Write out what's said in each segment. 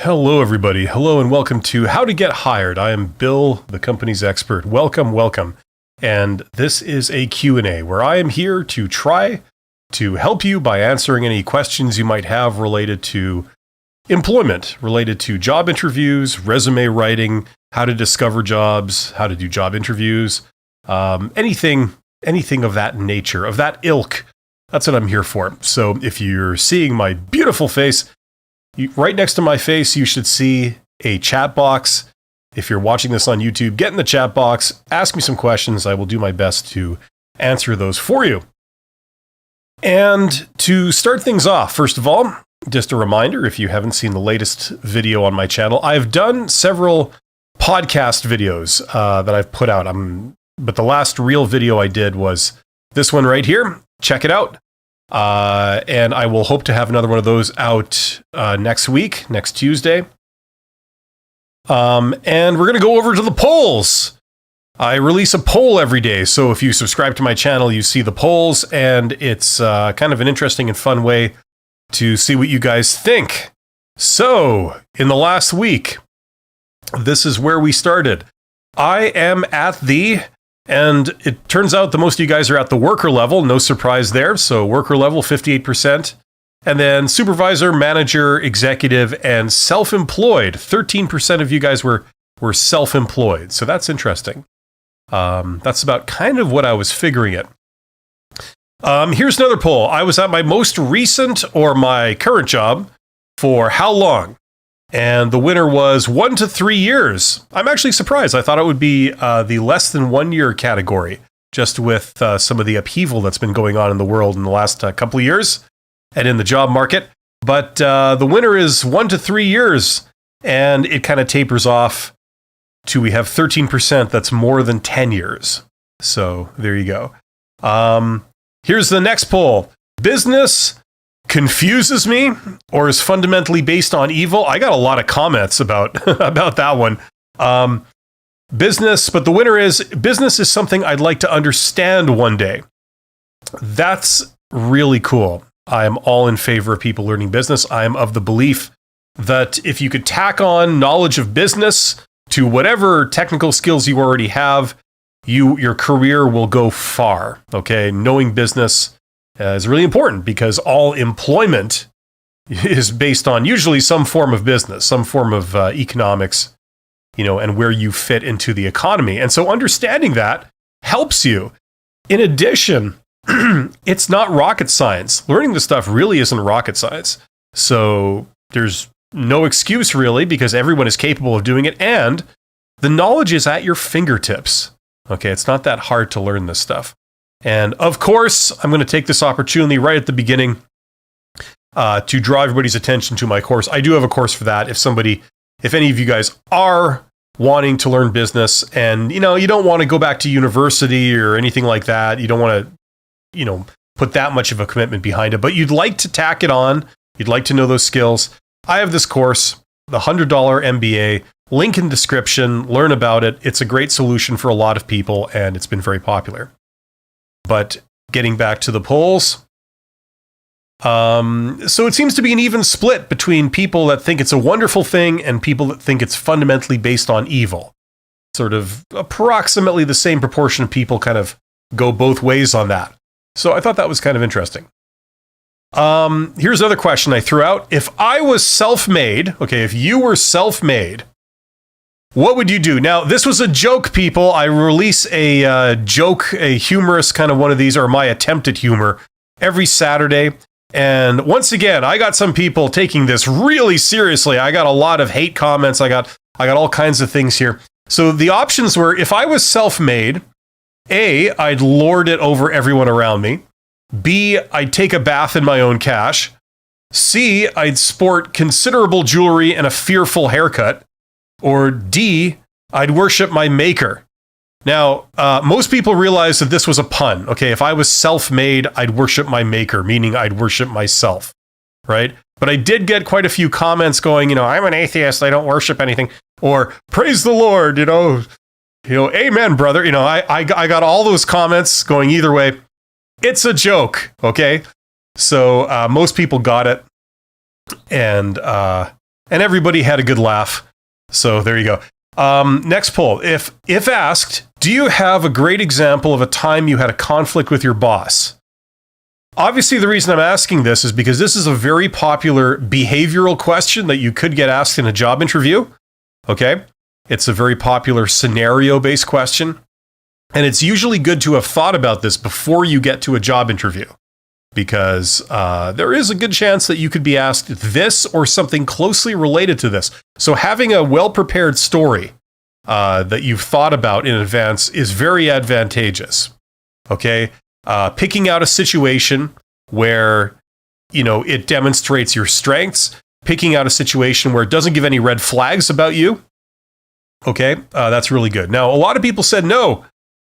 Hello, everybody. Hello, and welcome to How to Get Hired. I am Bill, the company's expert. Welcome, welcome. And this is a Q&A where I am here to try to help you by answering any questions you might have related to employment, related to job interviews, resume writing, how to discover jobs, how to do job interviews, anything of that nature, of that ilk. That's what I'm here for. So if you're seeing my beautiful face, right next to my face, you should see a chat box. If you're watching this on YouTube, get in the chat box, ask me some questions. I will do my best to answer those for you. And to start things off, first of all, just a reminder, if you haven't seen the latest video on my channel, I've done several podcast videos that I've put out. But the last real video I did was this one right here. Check it out. And I will hope to have another one of those out next week, next Tuesday. And we're going to go over to the polls. I release a poll every day, so if you subscribe to my channel, you see the polls, and it's kind of an interesting and fun way to see what you guys think. So, in the last week, this is where we started. I am and it turns out that most of you guys are at the worker level, no surprise there. So worker level, 58%. And then supervisor, manager, executive, and self-employed. 13% of you guys were self-employed. So that's interesting. That's about kind of what I was figuring it. Here's another poll. I was at my most recent or my current job for how long? And the winner was 1 to 3 years. I'm actually surprised. I thought it would be the less than 1 year category, just with some of the upheaval that's been going on in the world in the last couple of years and in the job market. But the winner is 1 to 3 years, and it kind of tapers off to we have 13% that's more than 10 years. So there you go. Here's the next poll. Business confuses me or is fundamentally based on evil. I got a lot of comments about that one. Business, but the winner is business is something I'd like to understand one day. That's really cool. I am all in favor of people learning business. I am of the belief that if you could tack on knowledge of business to whatever technical skills you already have, your career will go far. Okay, knowing business is really important because all employment is based on usually some form of business, some form of economics, and where you fit into the economy. And so understanding that helps you. In addition, it's not rocket science. Learning this stuff really isn't rocket science. So there's no excuse really because everyone is capable of doing it and the knowledge is at your fingertips. Okay, it's not that hard to learn this stuff. And of course, I'm going to take this opportunity right at the beginning to draw everybody's attention to my course. I do have a course for that. If any of you guys are wanting to learn business and, you don't want to go back to university or anything like that, you don't want to, put that much of a commitment behind it, but you'd like to tack it on, you'd like to know those skills, I have this course, the $100 MBA, link in description, learn about it. It's a great solution for a lot of people and it's been very popular. But getting back to the polls, so it seems to be an even split between people that think it's a wonderful thing and people that think it's fundamentally based on evil. Sort of approximately the same proportion of people kind of go both ways on that. So I thought that was kind of interesting. Here's another question I threw out. If I was self-made, okay, if you were self-made, what would you do? Now, this was a joke, people. I release a joke, a humorous kind of one of these, or my attempt at humor, every Saturday. And once again, I got some people taking this really seriously. I got a lot of hate comments. I got all kinds of things here. So the options were, if I was self-made, A, I'd lord it over everyone around me. B, I'd take a bath in my own cash. C, I'd sport considerable jewelry and a fearful haircut. Or D, I'd worship my maker. Now, most people realize that this was a pun. Okay, if I was self-made, I'd worship my maker, meaning I'd worship myself, right? But I did get quite a few comments going, I'm an atheist, I don't worship anything. Or, praise the Lord, amen, brother. I got all those comments going either way. It's a joke, okay? So most people got it. And And everybody had a good laugh. So there you go. Next poll. If asked, do you have a great example of a time you had a conflict with your boss? Obviously, the reason I'm asking this is because this is a very popular behavioral question that you could get asked in a job interview. Okay? It's a very popular scenario-based question. And it's usually good to have thought about this before you get to a job interview, because there is a good chance that you could be asked this or something closely related to this. So having a well-prepared story that you've thought about in advance is very advantageous. Okay? Picking out a situation where, it demonstrates your strengths, picking out a situation where it doesn't give any red flags about you. Okay? That's really good. Now, a lot of people said no.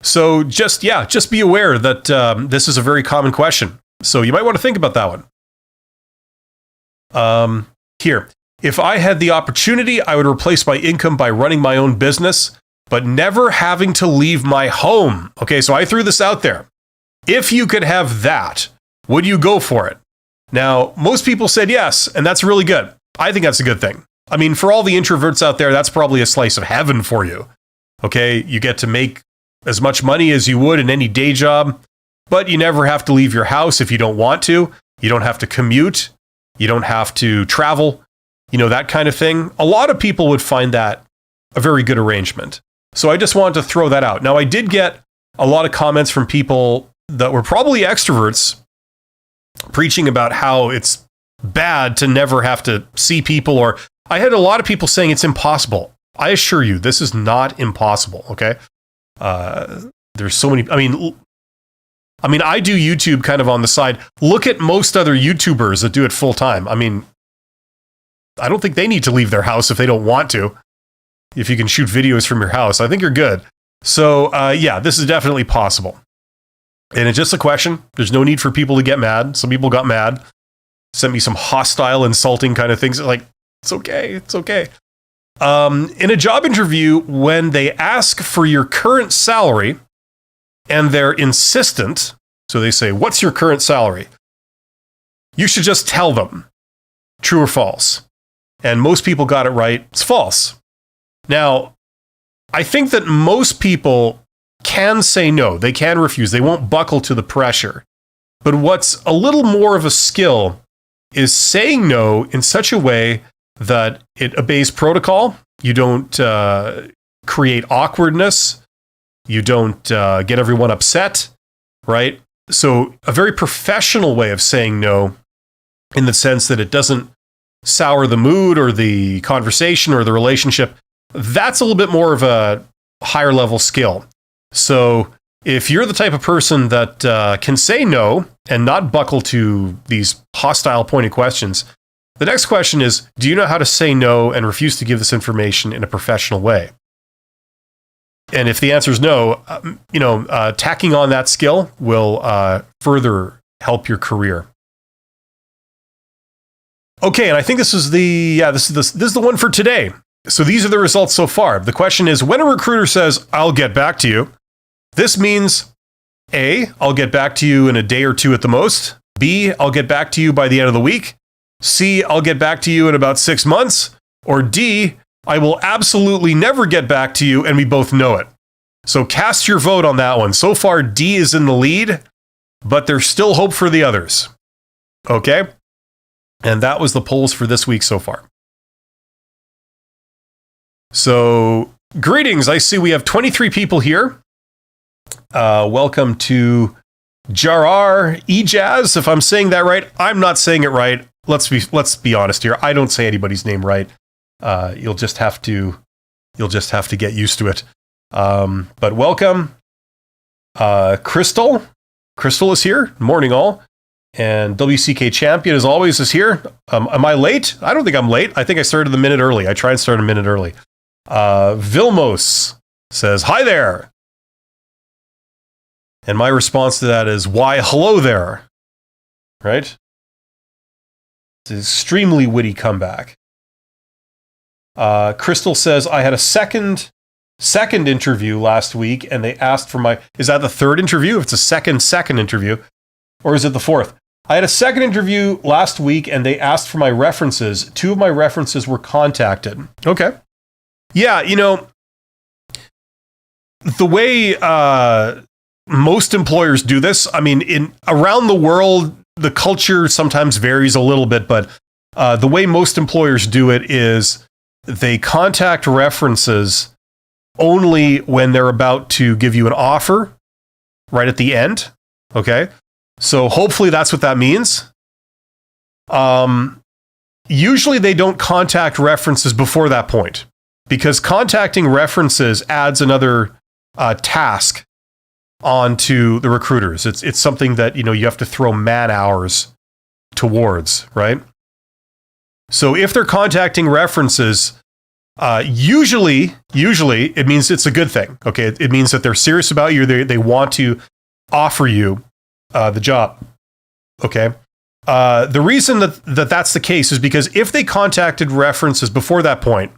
So just be aware that this is a very common question. So you might want to think about that one. Here, if I had the opportunity, I would replace my income by running my own business, but never having to leave my home. Okay, so I threw this out there. If you could have that, would you go for it? Now, most people said yes, and that's really good. I think that's a good thing. I mean, for all the introverts out there, that's probably a slice of heaven for you. Okay, you get to make as much money as you would in any day job, but you never have to leave your house if you don't want to. You don't have to commute. You don't have to travel, that kind of thing. A lot of people would find that a very good arrangement. So I just wanted to throw that out. Now, I did get a lot of comments from people that were probably extroverts preaching about how it's bad to never have to see people, or I had a lot of people saying it's impossible. I assure you, this is not impossible, okay? There's so many, I mean, I do YouTube kind of on the side. Look at most other YouTubers that do it full time. I mean, I don't think they need to leave their house if they don't want to. If you can shoot videos from your house, I think you're good. So, this is definitely possible. And it's just a question. There's no need for people to get mad. Some people got mad, sent me some hostile, insulting kind of things. Like, it's okay. It's okay. In a job interview, when they ask for your current salary and they're insistent, so they say, what's your current salary? You should just tell them, true or false. And most people got it right. It's false. Now, I think that most people can say no. They can refuse. They won't buckle to the pressure. But what's a little more of a skill is saying no in such a way that it obeys protocol. You don't create awkwardness. You don't get everyone upset, right? So a very professional way of saying no, in the sense that it doesn't sour the mood or the conversation or the relationship, that's a little bit more of a higher level skill. So if you're the type of person that can say no and not buckle to these hostile pointed questions, the next question is, do you know how to say no and refuse to give this information in a professional way? And if the answer is no, tacking on that skill will further help your career. Okay, and I think this is the one for today. So these are the results so far. The question is, when a recruiter says, I'll get back to you, this means A, I'll get back to you in a day or two at the most. B, I'll get back to you by the end of the week. C, I'll get back to you in about 6 months. Or D, I will absolutely never get back to you, and we both know it. So cast your vote on that one. So far, D is in the lead, but there's still hope for the others. Okay? And that was the polls for this week so far. So, greetings. I see we have 23 people here. Welcome to Jarar Ejaz, if I'm saying that right. I'm not saying it right. Let's be honest here. I don't say anybody's name right. You'll just have to get used to it. But welcome. Crystal is here. Morning all. And WCK Champion, as always, is here. Am I late? I don't think I'm late. I think I started a minute early. I tried to start a minute early. Vilmos says, hi there. And my response to that is, why, hello there. Right? It's an extremely witty comeback. Crystal says, I had a second interview last week, and they asked for is that the third interview? If it's a second interview, or is it the fourth? I had a second interview last week and they asked for my references. 2 of my references were contacted. Okay. Yeah, the way most employers do this, I mean, in around the world, the culture sometimes varies a little bit, but the way most employers do it is they contact references only when they're about to give you an offer right at the end. Okay. So hopefully that's what that means. Usually they don't contact references before that point because contacting references adds another task onto the recruiters. It's something that, you have to throw man hours towards, right? So if they're contacting references, usually it means it's a good thing. Okay. It means that they're serious about you. They want to offer you the job. Okay. The reason that's the case is because if they contacted references before that point,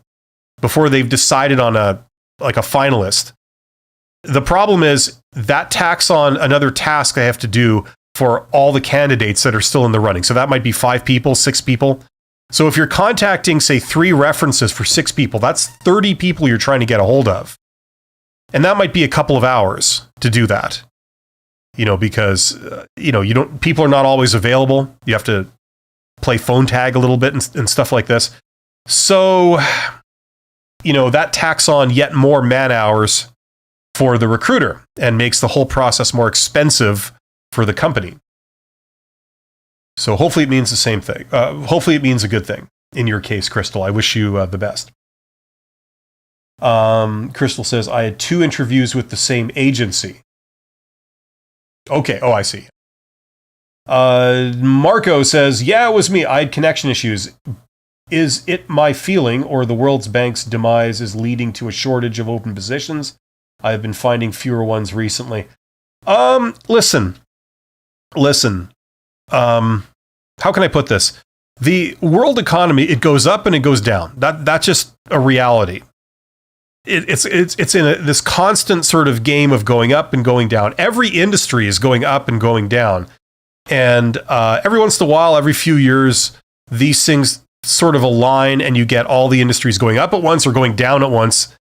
before they've decided on a finalist, the problem is that tacks on another task they have to do for all the candidates that are still in the running. So that might be 5 people, 6 people. So if you're contacting, say, 3 references for 6 people, that's 30 people you're trying to get a hold of. And that might be a couple of hours to do that. Because, people are not always available. You have to play phone tag a little bit and stuff like this. So, that tacks on yet more man hours for the recruiter and makes the whole process more expensive for the company. So hopefully it means the same thing. Hopefully it means a good thing in your case, Crystal. I wish you the best. Crystal says, I had 2 interviews with the same agency. Okay. Oh, I see. Marco says, yeah, it was me. I had connection issues. Is it my feeling or the World Bank's demise is leading to a shortage of open positions? I have been finding fewer ones recently. Listen. How can I put this? The world economy, it goes up and it goes down. That's just a reality. It's in this constant sort of game of going up and going down. Every industry is going up and going down. And every once in a while, every few years, these things sort of align and you get all the industries going up at once or going down at once.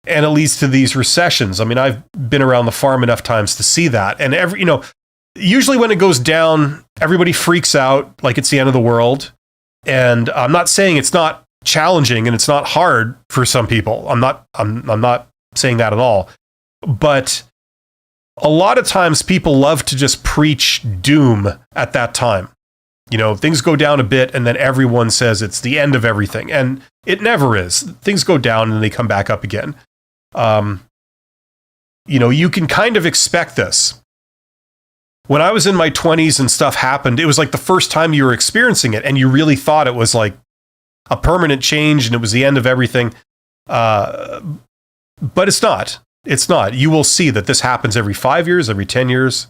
And it leads to these recessions. I mean, I've been around the farm enough times to see that. And usually when it goes down, everybody freaks out like it's the end of the world. And I'm not saying it's not challenging and it's not hard for some people. I'm not saying that at all. But a lot of times people love to just preach doom at that time. Things go down a bit and then everyone says it's the end of everything. And it never is. Things go down and they come back up again. You can kind of expect this. When I was in my 20s and stuff happened, it was like the first time you were experiencing it and you really thought it was like a permanent change and it was the end of everything. But it's not. It's not. You will see that this happens every 5 years, every 10 years.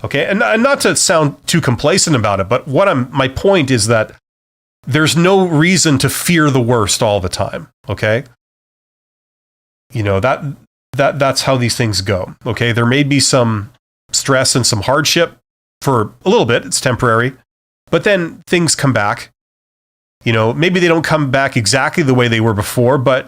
Okay. And not to sound too complacent about it, but my point is that there's no reason to fear the worst all the time. Okay. That's how these things go. Okay. There may be some stress and some hardship for a little bit. It's temporary, but then things come back. Maybe they don't come back exactly the way they were before, but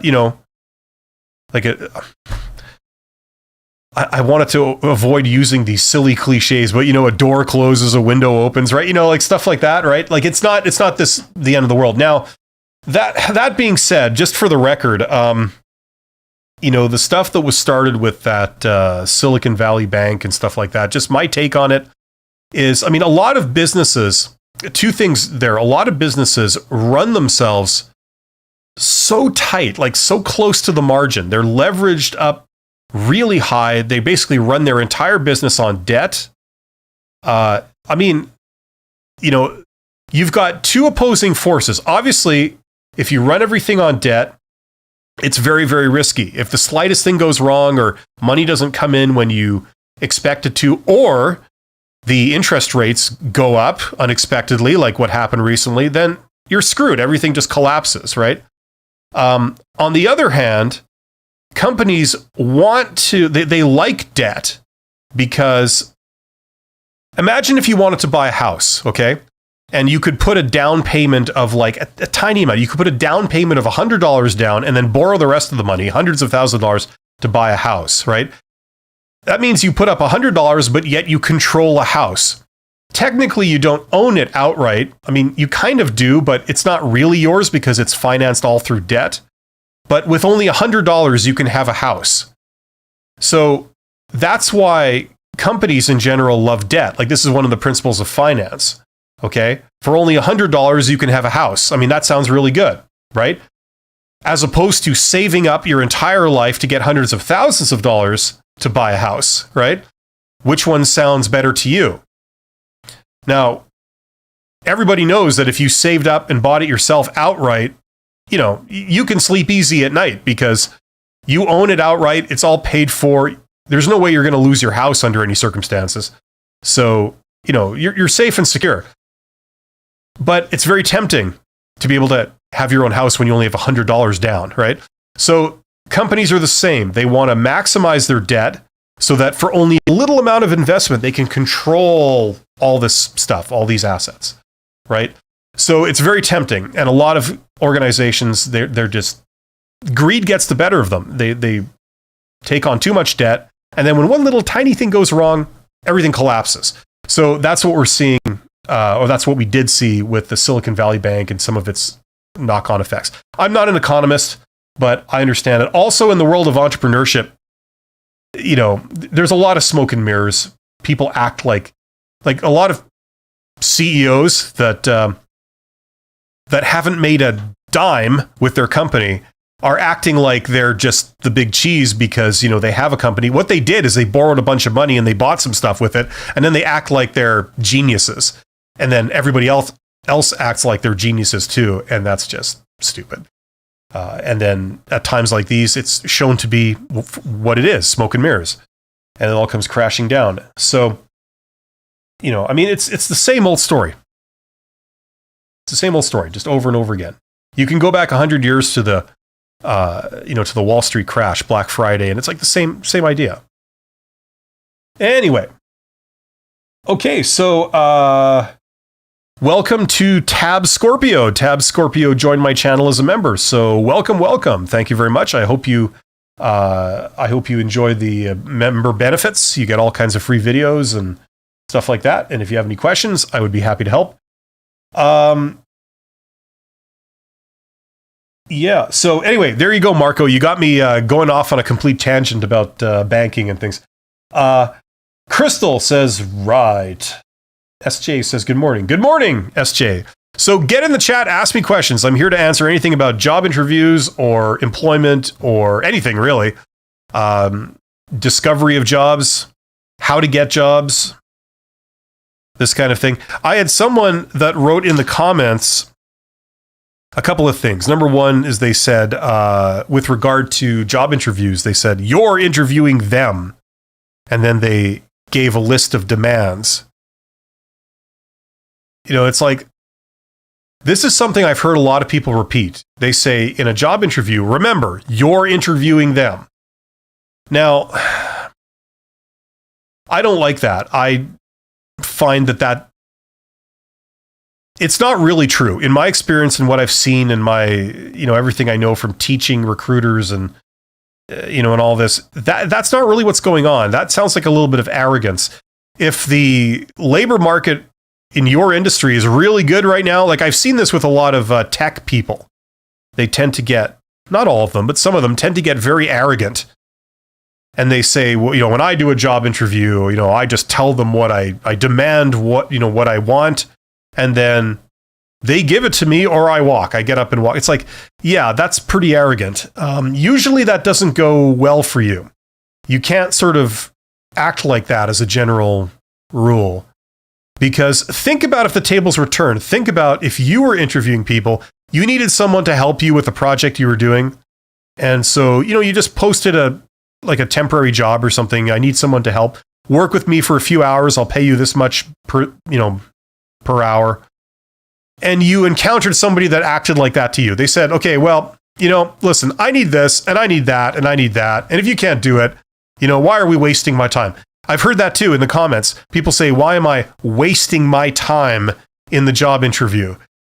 I wanted to avoid using these silly cliches, but a door closes, a window opens, right? Like stuff like that, right? Like it's not the end of the world. Now, that being said, just for the record, the stuff that was started with that Silicon Valley Bank and stuff like that, just my take on it is, a lot of businesses, 2 things there. A lot of businesses run themselves so tight, like so close to the margin. They're leveraged up really high. They basically run their entire business on debt. You've got 2 opposing forces. Obviously, if you run everything on debt, it's very, very risky. If the slightest thing goes wrong or money doesn't come in when you expect it to, or the interest rates go up unexpectedly, like what happened recently, then you're screwed. Everything just collapses, right? On the other hand, companies they like debt because Imagine if you wanted to buy a house, okay? And you could put a down payment of like a tiny amount. You could put a down payment of $100 down and then borrow the rest of the money, hundreds of thousands of dollars, to buy a house, right? That means you put up $100, but yet you control a house. Technically, you don't own it outright. I mean, you kind of do, but it's not really yours because it's financed all through debt. But with only $100, you can have a house. So that's why companies in general love debt. Like, this is one of the principles of finance. Okay? For only $100, you can have a house. I mean, that sounds really good, right? As opposed to saving up your entire life to get hundreds of thousands of dollars to buy a house, right? Which one sounds better to you? Now, everybody knows that if you saved up and bought it yourself outright, you know, you can sleep easy at night because you own it outright. It's all paid for. There's no way you're going to lose your house under any circumstances. So, you know, you're safe and secure. But it's very tempting to be able to have your own house when you only have $100 down, right? So companies are the same. They want to maximize their debt so that for only a little amount of investment, they can control all this stuff, all these assets, right? So it's very tempting. And a lot of organizations, they're just, greed gets the better of them. They take on too much debt. And then when one little tiny thing goes wrong, everything collapses. So that's what we're seeing, or that's what we did see with the Silicon Valley Bank and some of its knock-on effects. I'm not an economist, but I understand it. Also in the world of entrepreneurship, you know, there's a lot of smoke and mirrors. People act like a lot of CEOs that haven't made a dime with their company are acting like they're just the big cheese because, you know, they have a company. What they did is they borrowed a bunch of money and they bought some stuff with it, and then they act like they're geniuses. And then everybody else acts like they're geniuses too, and that's just stupid. And then at times like these, it's shown to be what it is, smoke and mirrors. And it all comes crashing down. So, you know, I mean, it's the same old story. It's the same old story, just over and over again. You can go back 100 years to the, to the Wall Street crash, Black Friday, and it's like the same idea. Anyway. Okay, so welcome to Tab Scorpio. Tab Scorpio joined my channel as a member, so welcome. Thank you very much. I hope you enjoy the member benefits. You get all kinds of free videos and stuff like that. And if you have any questions, I would be happy to help. Yeah. So anyway, there you go, Marco. You got me going off on a complete tangent about banking and things. Crystal says, right. SJ says, good morning. Good morning, SJ. So get in the chat, ask me questions. I'm here to answer anything about job interviews or employment or anything really. Discovery of jobs, how to get jobs, this kind of thing. I had someone that wrote in the comments a couple of things. Number one is they said, with regard to job interviews, they said, you're interviewing them. And then they gave a list of demands. You know, it's like, this is something I've heard a lot of people repeat. They say in a job interview, remember, you're interviewing them. Now, I don't like that. I find that it's not really true. In my experience and what I've seen in my, everything I know from teaching recruiters and, and all this, that's not really what's going on. That sounds like a little bit of arrogance. If the labor market in your industry is really good right now, like I've seen this with a lot of tech people, they tend to get, not all of them, but some of them tend to get very arrogant. And they say, well, when I do a job interview, I just tell them what I demand, what I want. And then they give it to me or I walk. I get up and walk. It's like, yeah, that's pretty arrogant. Usually that doesn't go well for you. You can't sort of act like that as a general rule. Because think about if the tables were turned. Think about if you were interviewing people, you needed someone to help you with the project you were doing. And so, you just posted a temporary job or something. I need someone to help. Work with me for a few hours. I'll pay you this much per hour. And you encountered somebody that acted like that to you. They said, okay, well, listen, I need this and I need that and I need that. And if you can't do it, why are we wasting my time? I've heard that too in the comments. People say, why am I wasting my time in the job interview?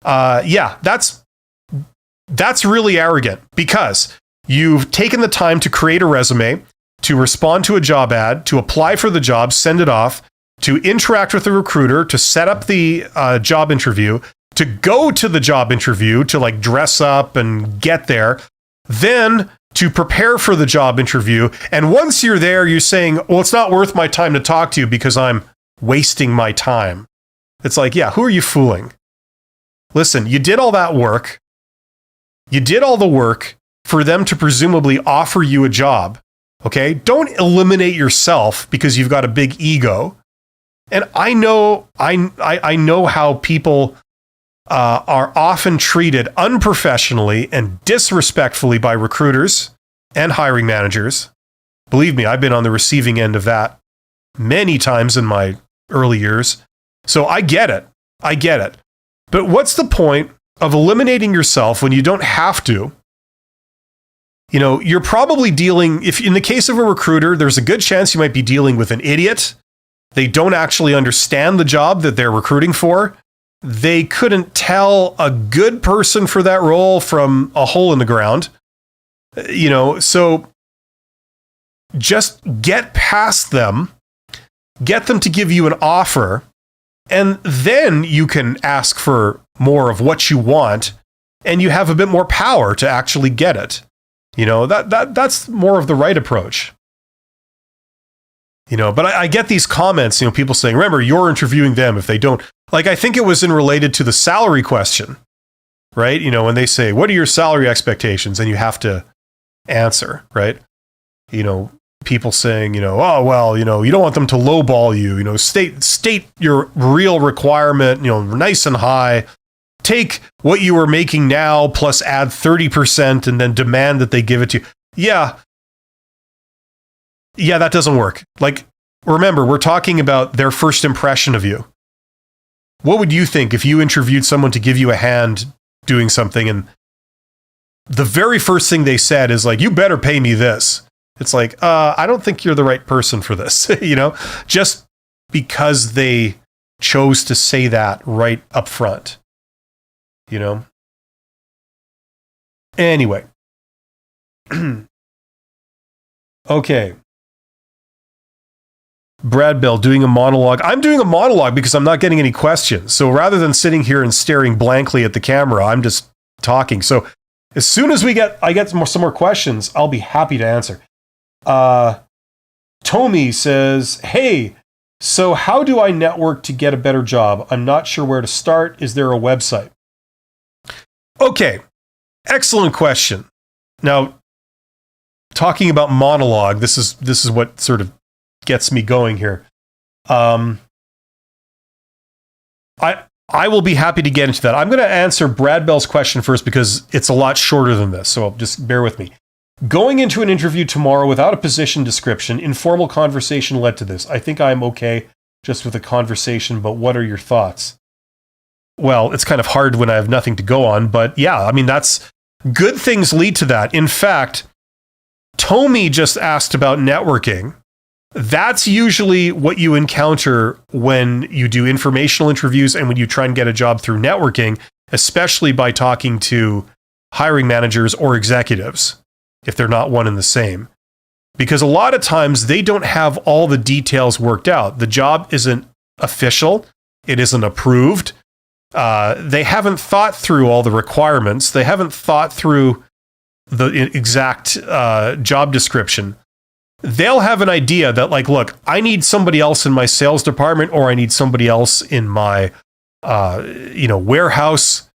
Yeah, that's really arrogant, because you've taken the time to create a resume, to respond to a job ad, to apply for the job, send it off, to interact with the recruiter, to set up the job interview, to go to the job interview, to like dress up and get there, then to prepare for the job interview. And once you're there, you're saying, well, it's not worth my time to talk to you because I'm wasting my time. It's like, yeah, who are you fooling? Listen, you did all that work. You did all the work for them to presumably offer you a job. Okay? Don't eliminate yourself because you've got a big ego. And I know how people are often treated unprofessionally and disrespectfully by recruiters and hiring managers. Believe me, I've been on the receiving end of that many times in my early years. So I get it. I get it. But what's the point of eliminating yourself when you don't have to? You know, you're probably dealing, if in the case of a recruiter, there's a good chance you might be dealing with an idiot. They don't actually understand the job that they're recruiting for. They couldn't tell a good person for that role from a hole in the ground. You know, so just get past them, get them to give you an offer, and then you can ask for more of what you want, and you have a bit more power to actually get it. You know, that's more of the right approach. You know, but I get these comments, you know, people saying, remember, you're interviewing them if they don't. Like, I think it was related to the salary question, right? You know, when they say, what are your salary expectations? And you have to answer, right? You know, people saying, you know, oh, well, you know, you don't want them to lowball you, you know, state your real requirement, you know, nice and high. Take what you are making now plus add 30% and then demand that they give it to you. Yeah, that doesn't work. Like, remember, we're talking about their first impression of you. What would you think if you interviewed someone to give you a hand doing something and the very first thing they said is like, you better pay me this? It's like, I don't think you're the right person for this, you know, just because they chose to say that right up front, you know? Anyway. Okay. Brad Bell doing a monologue. I'm doing a monologue because I'm not getting any questions. So rather than sitting here and staring blankly at the camera, I'm just talking. So as soon as I get some more questions, I'll be happy to answer. Tommy says, hey, so how do I network to get a better job? I'm not sure where to start. Is there a website? Okay. Excellent question. Now, talking about monologue, this is what sort of gets me going here. I will be happy to get into that. I'm going to answer Brad Bell's question first because it's a lot shorter than this, so just bear with me. Going into an interview tomorrow without a position description, informal conversation led to this. I think I'm okay just with a conversation, but what are your thoughts? Well, it's kind of hard when I have nothing to go on, but yeah, I mean, that's good things lead to that. In fact, Tommy just asked about networking. That's usually what you encounter when you do informational interviews and when you try and get a job through networking, especially by talking to hiring managers or executives, if they're not one and the same. Because a lot of times they don't have all the details worked out. The job isn't official. It isn't approved. They haven't thought through all the requirements. They haven't thought through the exact job description. They'll have an idea that, like, look, I need somebody else in my sales department, or I need somebody else in my, warehouse.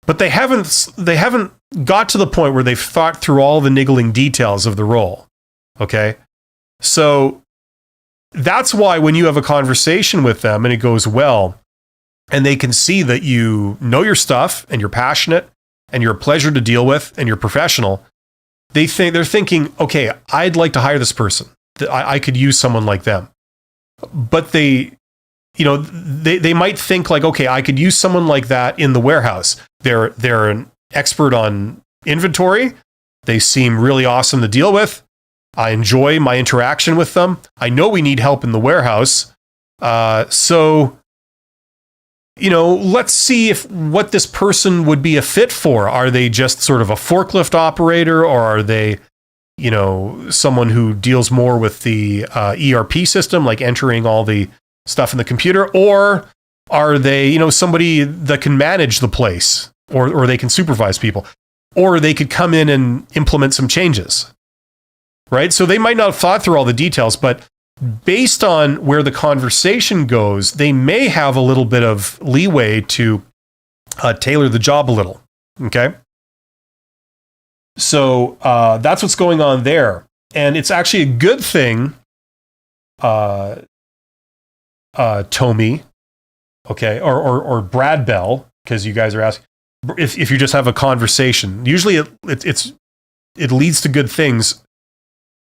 But they haven't got to the point where they've thought through all the niggling details of the role. Okay, so that's why when you have a conversation with them and it goes well, and they can see that you know your stuff and you're passionate and you're a pleasure to deal with and you're professional. They're thinking, okay, I'd like to hire this person. I could use someone like them. But they might think like, okay, I could use someone like that in the warehouse. They're an expert on inventory. They seem really awesome to deal with. I enjoy my interaction with them. I know we need help in the warehouse. So, let's see what this person would be a fit for. Are they just sort of a forklift operator, or are they, someone who deals more with the ERP system, like entering all the stuff in the computer? Or are they, somebody that can manage the place, or they can supervise people, or they could come in and implement some changes, right? So they might not have thought through all the details, but based on where the conversation goes, they may have a little bit of leeway to tailor the job a little, okay? So that's what's going on there. And it's actually a good thing, Tommy, okay, or Brad Bell, because you guys are asking, if you just have a conversation, usually it leads to good things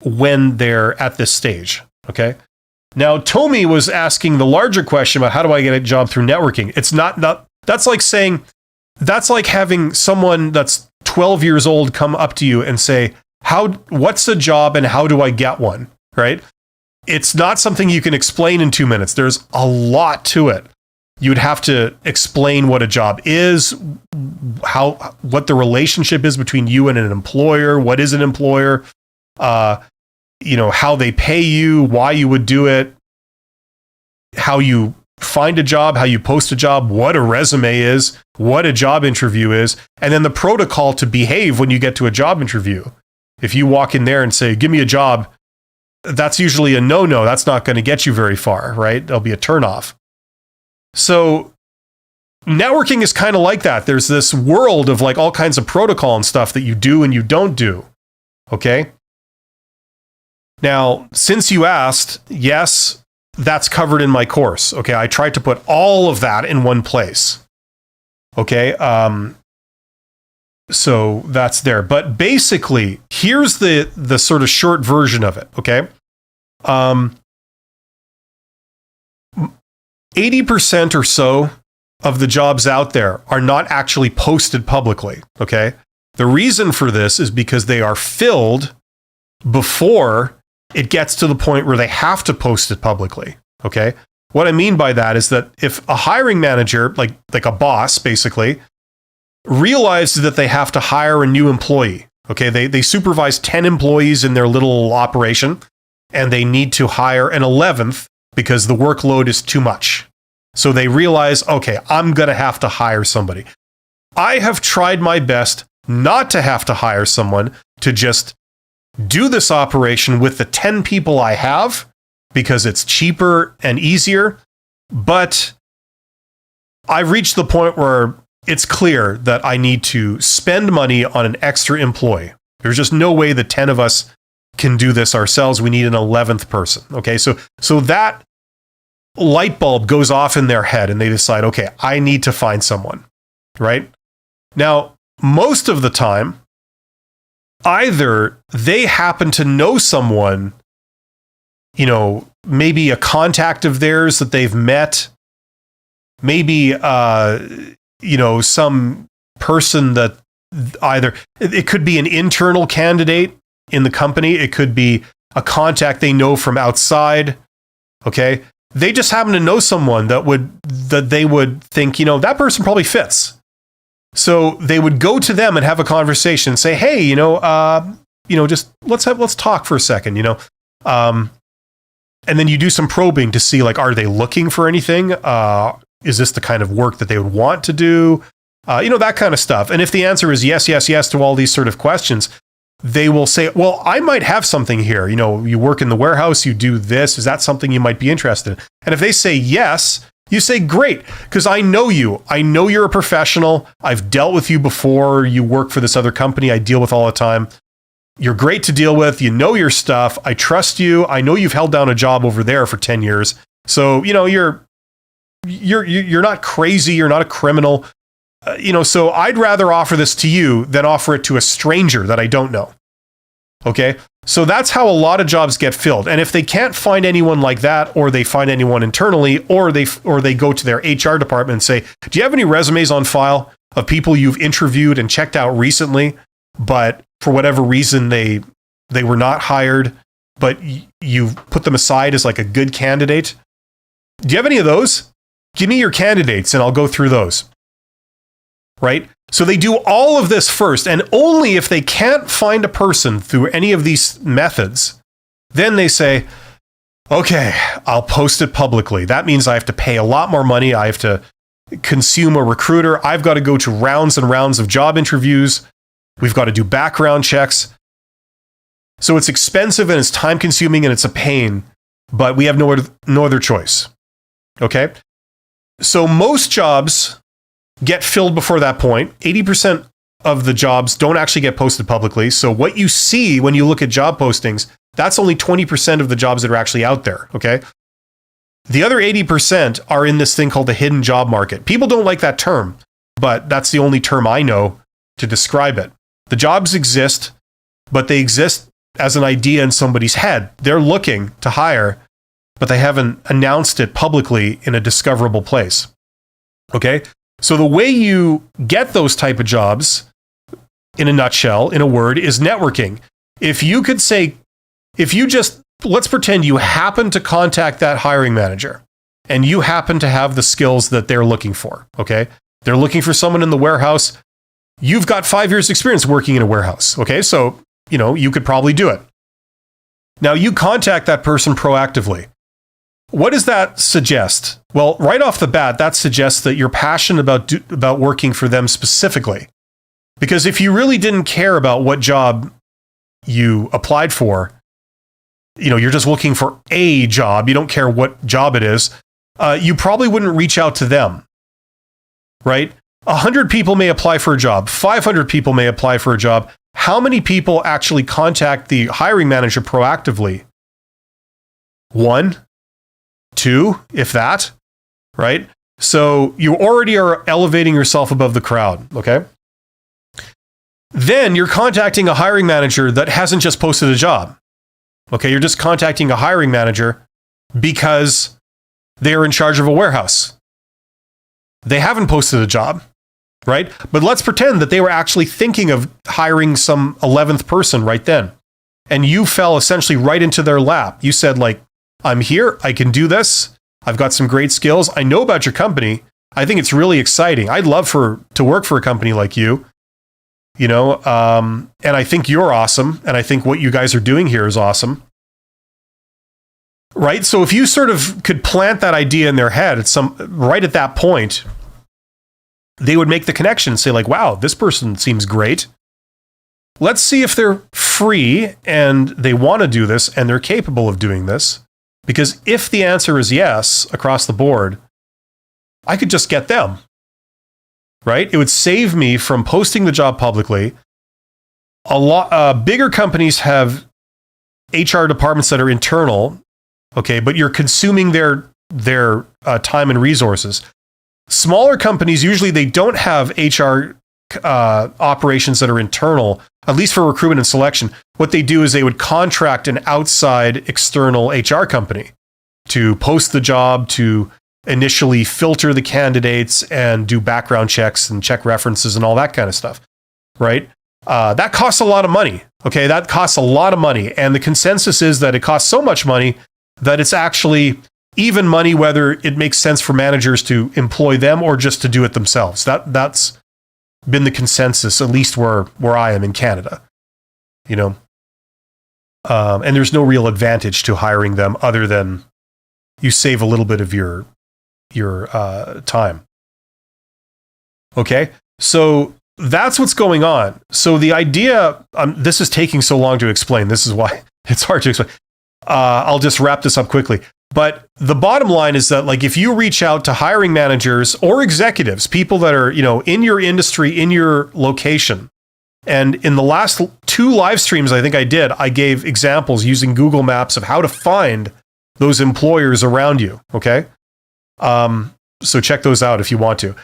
when they're at this stage, okay? Now, Tommy was asking the larger question about how do I get a job through networking? It's not that's like having someone that's 12 years old come up to you and say, what's a job and how do I get one, right? It's not something you can explain in 2 minutes. There's a lot to it. You'd have to explain what a job is, what the relationship is between you and an employer, what is an employer, how they pay you, why you would do it, how you find a job, how you post a job, what a resume is, what a job interview is, and then the protocol to behave when you get to a job interview. If you walk in there and say, give me a job, that's usually a no-no. That's not going to get you very far, right? There'll be a turnoff. So networking is kind of like that. There's this world of like all kinds of protocol and stuff that you do and you don't do. Okay. Now, since you asked, yes, that's covered in my course. Okay. I tried to put all of that in one place. Okay. So that's there. But basically, here's the sort of short version of it. Okay. 80% or so of the jobs out there are not actually posted publicly, okay? The reason for this is because they are filled before it gets to the point where they have to post it publicly, okay? What I mean by that is that if a hiring manager, like a boss basically, realizes that they have to hire a new employee, okay? They supervise 10 employees in their little operation, and they need to hire an 11th because the workload is too much. So they realize, okay, I'm going to have to hire somebody. I have tried my best not to have to hire someone, to just do this operation with the 10 people I have because it's cheaper and easier. But I've reached the point where it's clear that I need to spend money on an extra employee. There's just no way the 10 of us can do this ourselves. We need an 11th person. Okay, so that light bulb goes off in their head and they decide, okay, I need to find someone, right? Now, most of the time, either they happen to know someone, maybe a contact of theirs that they've met, maybe, some person that either, it could be an internal candidate in the company, it could be a contact they know from outside, okay? They just happen to know someone that they would think, that person probably fits. So they would go to them and have a conversation and say, hey, just let's talk for a second, and then you do some probing to see, like, are they looking for anything? Is this the kind of work that they would want to do? That kind of stuff. And if the answer is yes, yes, yes to all these sort of questions, they will say, well, I might have something here. You work in the warehouse, you do this. Is that something you might be interested in? And if they say yes, you say, great, because I know you. I know you're a professional. I've dealt with you before. You work for this other company I deal with all the time. You're great to deal with. You know your stuff. I trust you. I know you've held down a job over there for 10 years. So, you're not crazy. You're not a criminal. So I'd rather offer this to you than offer it to a stranger that I don't know. Okay. So that's how a lot of jobs get filled. And if they can't find anyone like that, or they find anyone internally, or they go to their HR department and say, do you have any resumes on file of people you've interviewed and checked out recently, but for whatever reason, they they were not hired, but you put them aside as like a good candidate. Do you have any of those? Give me your candidates and I'll go through those. Right? So they do all of this first, and only if they can't find a person through any of these methods, then they say, okay, I'll post it publicly. That means I have to pay a lot more money. I have to consume a recruiter. I've got to go to rounds and rounds of job interviews. We've got to do background checks. So it's expensive and it's time consuming and it's a pain, but we have no other choice. Okay? So most jobs get filled before that point. 80% of the jobs don't actually get posted publicly. So what you see when you look at job postings, that's only 20% of the jobs that are actually out there. Okay? The other 80% are in this thing called the hidden job market. People don't like that term, but that's the only term I know to describe it. The jobs exist, but they exist as an idea in somebody's head. They're looking to hire, but they haven't announced it publicly in a discoverable place. Okay? So the way you get those type of jobs, in a nutshell, in a word, is networking. If you could say, let's pretend you happen to contact that hiring manager and you happen to have the skills that they're looking for, okay? They're looking for someone in the warehouse. You've got 5 years experience working in a warehouse, okay? So, you could probably do it. Now you contact that person proactively. What does that suggest? Well, right off the bat, that suggests that you're passionate about working for them specifically. Because if you really didn't care about what job you applied for, you're just looking for a job, you don't care what job it is, you probably wouldn't reach out to them, right? 100 people may apply for a job, 500 people may apply for a job. How many people actually contact the hiring manager proactively? 1, 2, if that, right? So you already are elevating yourself above the crowd, okay? Then you're contacting a hiring manager that hasn't just posted a job. Okay, you're just contacting a hiring manager because they're in charge of a warehouse. They haven't posted a job, right? But let's pretend that they were actually thinking of hiring some 11th person right then. And you fell essentially right into their lap. You said, like, I'm here, I can do this, I've got some great skills, I know about your company, I think it's really exciting. I'd love to work for a company like you. And I think you're awesome, and I think what you guys are doing here is awesome. Right? So if you sort of could plant that idea in their head right at that point, they would make the connection and say, like, wow, this person seems great. Let's see if they're free and they want to do this and they're capable of doing this. Because if the answer is yes across the board, I could just get them. Right? It would save me from posting the job publicly. A lot bigger companies have HR departments that are internal, okay, but you're consuming their time and resources. Smaller companies, usually they don't have HR operations that are internal, at least for recruitment and selection. What they do is they would contract an outside external HR company to post the job, to initially filter the candidates and do background checks and check references and all that kind of stuff, right? That costs a lot of money, okay? That costs a lot of money. And the consensus is that it costs so much money that it's actually even money whether it makes sense for managers to employ them or just to do it themselves. That's been the consensus, at least where I am in Canada, and there's no real advantage to hiring them other than you save a little bit of your time. Okay, so that's what's going on. So the idea, this is taking so long to explain. This is why it's hard to explain. I'll just wrap this up quickly. But the bottom line is that, like, if you reach out to hiring managers or executives, people that are, in your industry, in your location, and in the last 2 live streams I think I gave examples using Google Maps of how to find those employers around you. Okay. So check those out if you want to.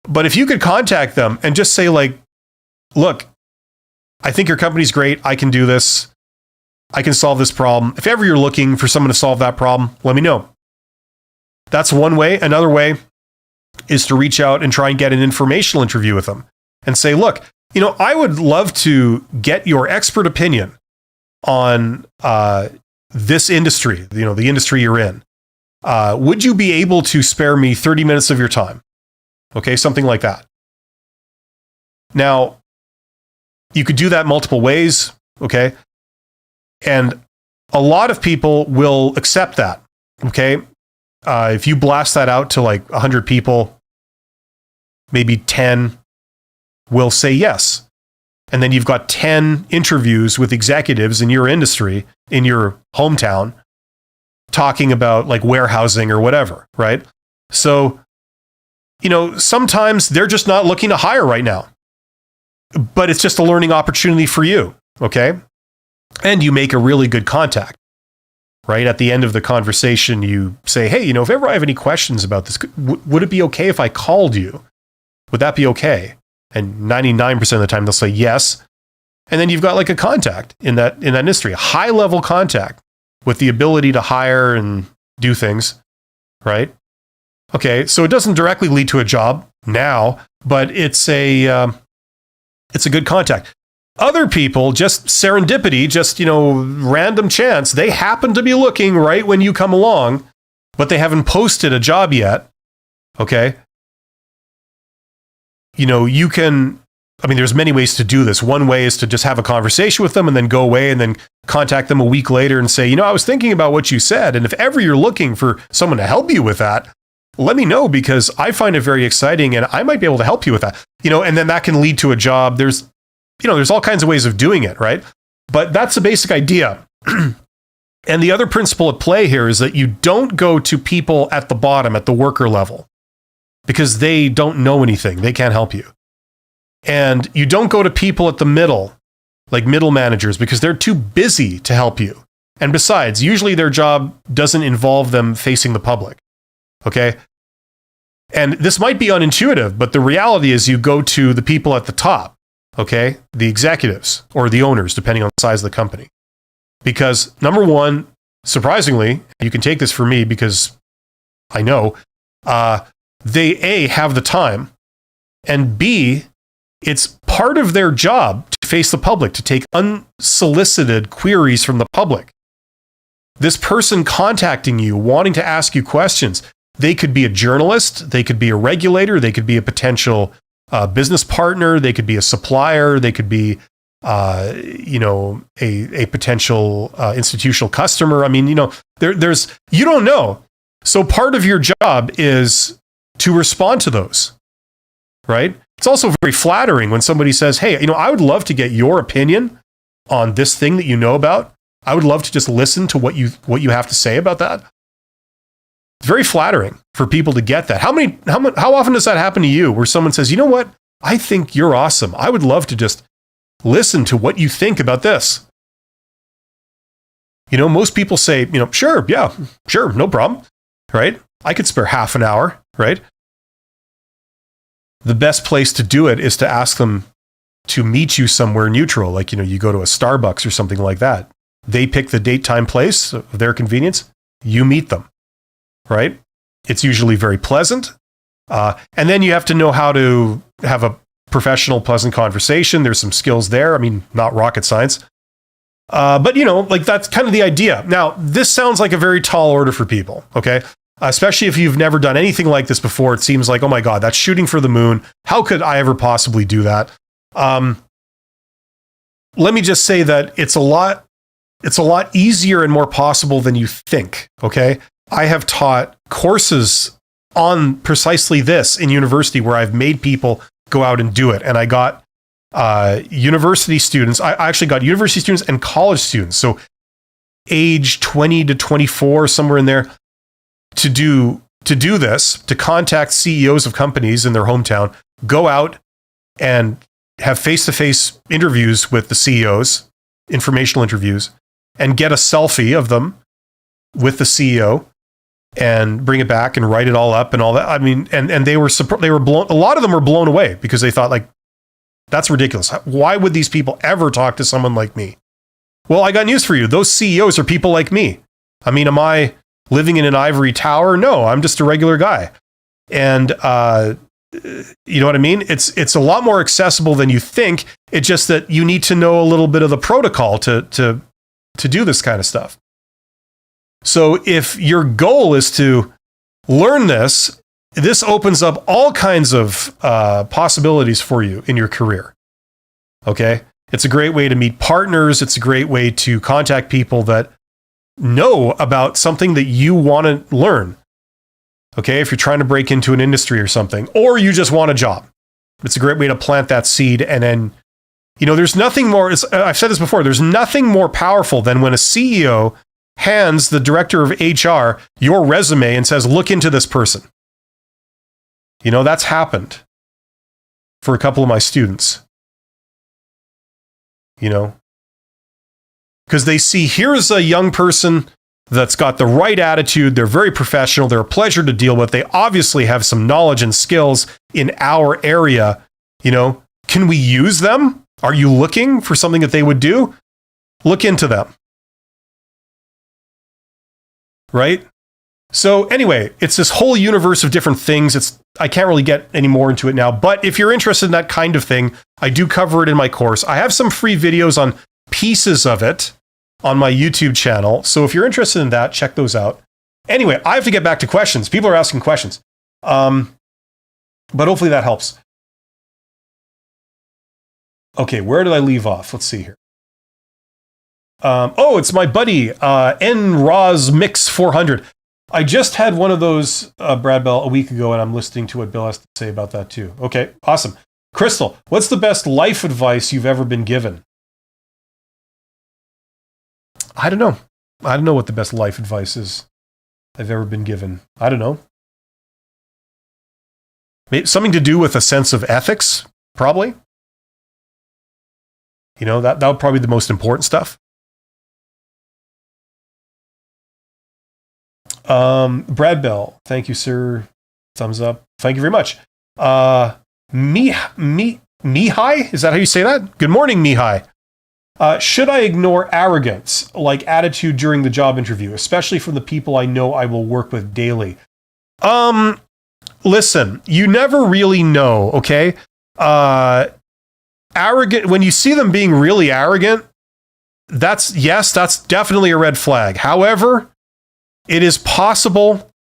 But if you could contact them and just say, like, look, I think your company's great. I can do this. I can solve this problem. If ever you're looking for someone to solve that problem, let me know. That's one way. Another way is to reach out and try and get an informational interview with them and say, look, I would love to get your expert opinion on this industry, the industry you're in. Would you be able to spare me 30 minutes of your time? Okay, something like that. Now, you could do that multiple ways, okay? And a lot of people will accept that, okay? If you blast that out to like 100 people, maybe 10 will say yes. And then you've got 10 interviews with executives in your industry, in your hometown, talking about like warehousing or whatever, right? So, sometimes they're just not looking to hire right now, but it's just a learning opportunity for you, okay? And you make a really good contact, right? At the end of the conversation, you say, hey, if ever I have any questions about this, would it be okay if I called you? Would that be okay? And 99% of the time they'll say yes. And then you've got like a contact in that industry, a high level contact with the ability to hire and do things, right? Okay, so it doesn't directly lead to a job now, but it's a good contact. Other people, just serendipity, just, random chance, they happen to be looking right when you come along, but they haven't posted a job yet, okay? You can, there's many ways to do this. One way is to just have a conversation with them and then go away and then contact them a week later and say, I was thinking about what you said. And if ever you're looking for someone to help you with that, let me know because I find it very exciting and I might be able to help you with that. And then that can lead to a job. There's all kinds of ways of doing it, right? But that's the basic idea. And the other principle at play here is that you don't go to people at the bottom, at the worker level, because they don't know anything. They can't help you. And you don't go to people at the middle, like middle managers, because they're too busy to help you. And besides, usually their job doesn't involve them facing the public. Okay? And this might be unintuitive, but the reality is you go to the people at the top, okay? The executives or the owners, depending on the size of the company. Because number one, surprisingly, you can take this from me because I know, they A, have the time, and B, it's part of their job to face the public, to take unsolicited queries from the public. This person contacting you, wanting to ask you questions, they could be a journalist, they could be a regulator, they could be a potential business partner, they could be a supplier, they could be, a potential institutional customer. There's you don't know. So part of your job is to respond to those, right? It's also very flattering when somebody says, hey, I would love to get your opinion on this thing that you know about. I would love to just listen to what you have to say about that. It's very flattering for people to get that. How often does that happen to you where someone says, you know what? I think you're awesome. I would love to just listen to what you think about this. Most people say, sure, yeah, sure, no problem, right? I could spare half an hour, right? The best place to do it is to ask them to meet you somewhere neutral. Like, you go to a Starbucks or something like that. They pick the date, time, place of their convenience. You meet them, right? It's usually very pleasant. And then you have to know how to have a professional, pleasant conversation. There's some skills there. Not rocket science. But, that's kind of the idea. Now, this sounds like a very tall order for people, okay? Especially if you've never done anything like this before. It seems like, oh my God, that's shooting for the moon. How could I ever possibly do that? Let me just say that it's a lot easier and more possible than you think, okay? I have taught courses on precisely this in university where I've made people go out and do it. And I got university students. I actually got university students and college students. So age 20 to 24, somewhere in there, to do this, to contact CEOs of companies in their hometown, go out and have face-to-face interviews with the CEOs, informational interviews, and get a selfie of them with the CEO and bring it back and write it all up and all that. And they were blown. A lot of them were blown away because they thought, like, that's ridiculous. Why would these people ever talk to someone like me? Well, I got news for you. Those CEOs are people like me. Am I living in an ivory tower? No, I'm just a regular guy. And you know what I mean? It's a lot more accessible than you think. It's just that you need to know a little bit of the protocol to to do this kind of stuff. So if your goal is to learn this, this opens up all kinds of possibilities for you in your career. Okay? It's a great way to meet partners. It's a great way to contact people that know about something that you want to learn. Okay? If you're trying to break into an industry or something, or you just want a job. It's a great way to plant that seed. And then, there's nothing more, I've said this before, there's nothing more powerful than when a CEO hands the director of HR your resume and says, look into this person. That's happened for a couple of my students. Because they see, here's a young person that's got the right attitude. They're very professional. They're a pleasure to deal with. They obviously have some knowledge and skills in our area. Can we use them? Are you looking for something that they would do? Look into them. Right? So anyway, it's this whole universe of different things. I can't really get any more into it now, but if you're interested in that kind of thing, I do cover it in my course. I have some free videos on pieces of it on my YouTube channel. So if you're interested in that, check those out. Anyway, I have to get back to questions. People are asking questions. But hopefully that helps. Okay, where did I leave off? Let's see here. It's my buddy, NROS Mix 400. I just had one of those, Brad Bell, a week ago, and I'm listening to what Bill has to say about that too. Okay, awesome. Crystal, what's the best life advice you've ever been given? I don't know. I don't know what the best life advice is I've ever been given. I don't know. Maybe something to do with a sense of ethics, probably. That would probably be the most important stuff. Brad Bell, thank you, sir. Thumbs up. Thank you very much. Mihai, is that how you say that? Good morning, Mihai. Should I ignore arrogance, like attitude during the job interview, especially from the people I know I will work with daily? Listen, you never really know, okay? Arrogant, when you see them being really arrogant, that's definitely a red flag. However, it is possible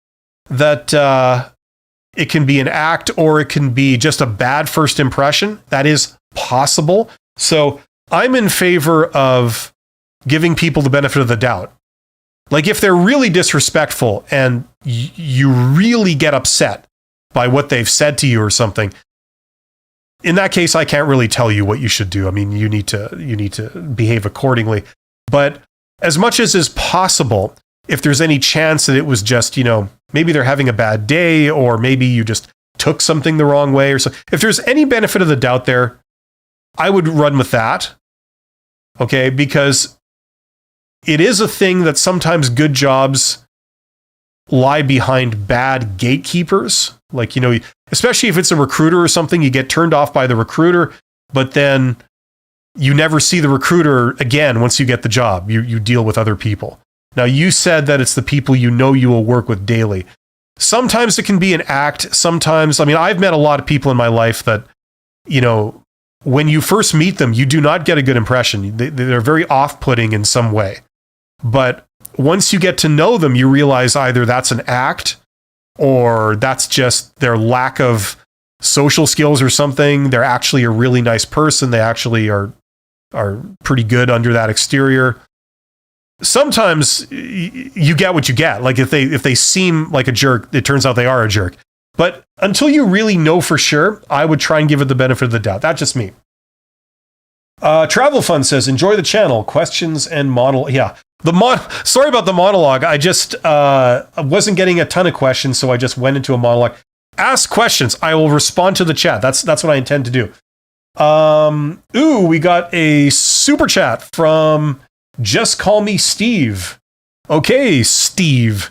that it can be an act or it can be just a bad first impression. That is possible. So I'm in favor of giving people the benefit of the doubt. Like if they're really disrespectful and you really get upset by what they've said to you or something, in that case, I can't really tell you what you should do. I mean, you need to behave accordingly. But as much as is possible, if there's any chance that it was just, maybe they're having a bad day, or maybe you just took something the wrong way or so. If there's any benefit of the doubt there, I would run with that. Okay, because it is a thing that sometimes good jobs lie behind bad gatekeepers. Like, especially if it's a recruiter or something, you get turned off by the recruiter, but then you never see the recruiter again once you get the job. You deal with other people. Now, you said that it's the people you will work with daily. Sometimes it can be an act. Sometimes, I've met a lot of people in my life that, when you first meet them, you do not get a good impression. They're very off-putting in some way. But once you get to know them, you realize either that's an act or that's just their lack of social skills or something. They're actually a really nice person. They actually are pretty good under that exterior. Sometimes you get what you get. Like if they seem like a jerk, it turns out they are a jerk. But until you really know for sure, I would try and give it the benefit of the doubt. That's just me. Travel Fun says, enjoy the channel. Questions and yeah. Sorry about the monologue. I just wasn't getting a ton of questions, so I just went into a monologue. Ask questions. I will respond to the chat. That's what I intend to do. We got a super chat from Just Call Me Steve. Okay, Steve.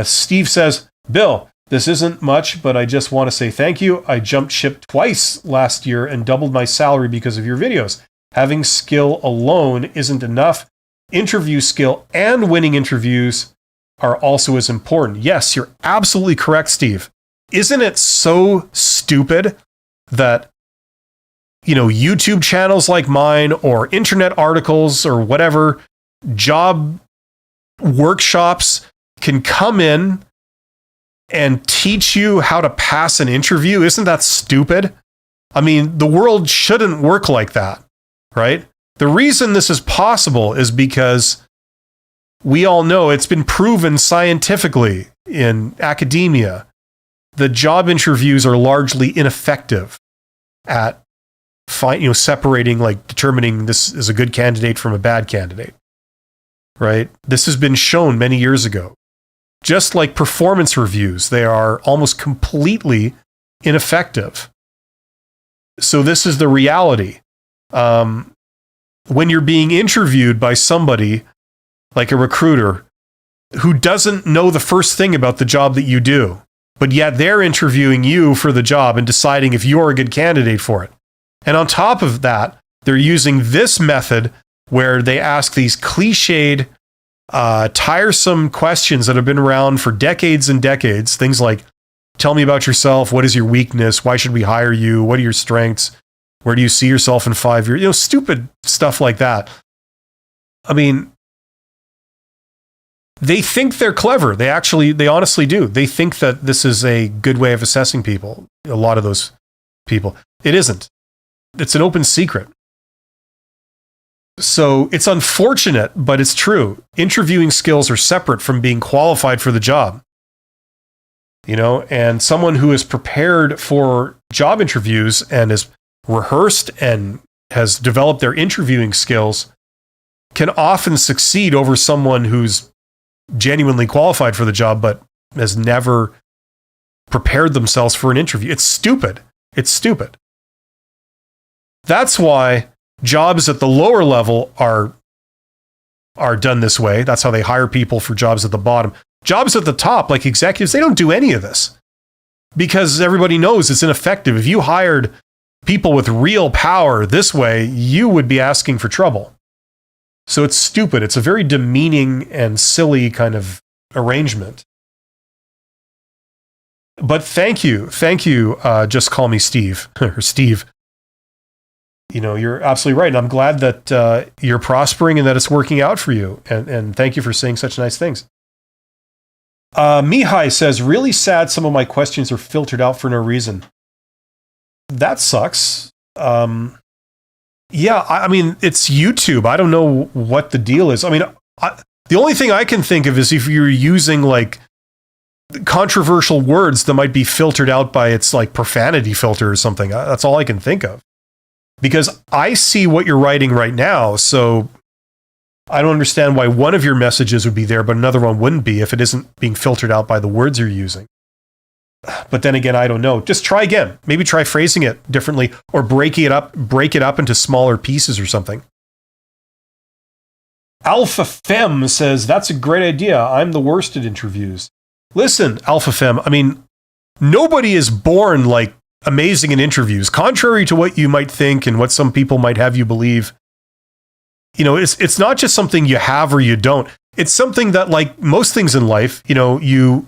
Steve says, Bill, this isn't much, but I just want to say thank you. I jumped ship twice last year and doubled my salary because of your videos. Having skill alone isn't enough. Interview skill and winning interviews are also as important. Yes, you're absolutely correct, Steve. Isn't it so stupid that, YouTube channels like mine or internet articles or whatever job workshops can come in and teach you how to pass an interview. Isn't that stupid? I mean, the world shouldn't work like that, right? The reason this is possible is because we all know it's been proven scientifically in academia that job interviews are largely ineffective at separating, like determining this is a good candidate from a bad candidate, right? This has been shown many years ago. Just like performance reviews, they are almost completely ineffective. So this is the reality. When you're being interviewed by somebody like a recruiter who doesn't know the first thing about the job that you do, but yet they're interviewing you for the job and deciding if you're a good candidate for it. And on top of that, they're using this method where they ask these cliched, tiresome questions that have been around for decades and decades. Things like, tell me about yourself. What is your weakness? Why should we hire you? What are your strengths? Where do you see yourself in 5 years? Stupid stuff like that. I mean, they think they're clever. They honestly do. They think that this is a good way of assessing people. A lot of those people. It isn't. It's an open secret. So it's unfortunate, but it's true. Interviewing skills are separate from being qualified for the job. And someone who is prepared for job interviews and is rehearsed and has developed their interviewing skills can often succeed over someone who's genuinely qualified for the job but has never prepared themselves for an interview. It's stupid. It's stupid. That's why jobs at the lower level are done this way. That's how they hire people for jobs at the bottom. Jobs at the top, like executives, they don't do any of this because everybody knows it's ineffective. If you hired people with real power this way, you would be asking for trouble. So it's stupid. It's a very demeaning and silly kind of arrangement. But thank you. Just call me Steve or Steve. You're absolutely right. And I'm glad that you're prospering and that it's working out for you. And thank you for saying such nice things. Mihai says, really sad some of my questions are filtered out for no reason. That sucks. Yeah, I mean, it's YouTube. I don't know what the deal is. I mean, the only thing I can think of is if you're using like controversial words that might be filtered out by its like profanity filter or something. That's all I can think of. Because I see what you're writing right now, so I don't understand why one of your messages would be there, but another one wouldn't be if it isn't being filtered out by the words you're using. But then again, I don't know. Just try again. Maybe try phrasing it differently or break it up into smaller pieces or something. Alpha Femme says, that's a great idea. I'm the worst at interviews. Listen, Alpha Femme, I mean, nobody is born like amazing in interviews. Contrary to what you might think and what some people might have you believe, it's not just something you have or you don't. It's something that, like most things in life, you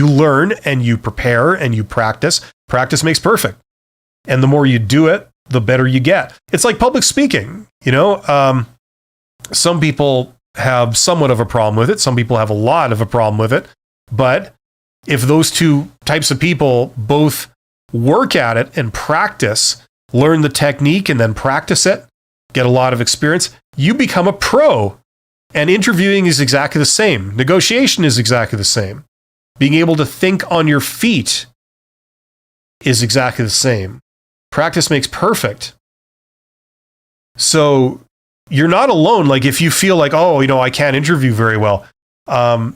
learn and you prepare and you practice. Practice makes perfect. And the more you do it, the better you get. It's like public speaking. Some people have somewhat of a problem with it. Some people have a lot of a problem with it. But if those two types of people both work at it and practice, learn the technique and then practice it, get a lot of experience, you become a pro. And interviewing is exactly the same. Negotiation is exactly the same. Being able to think on your feet is exactly the same. Practice makes perfect. So you're not alone. Like if you feel like, I can't interview very well.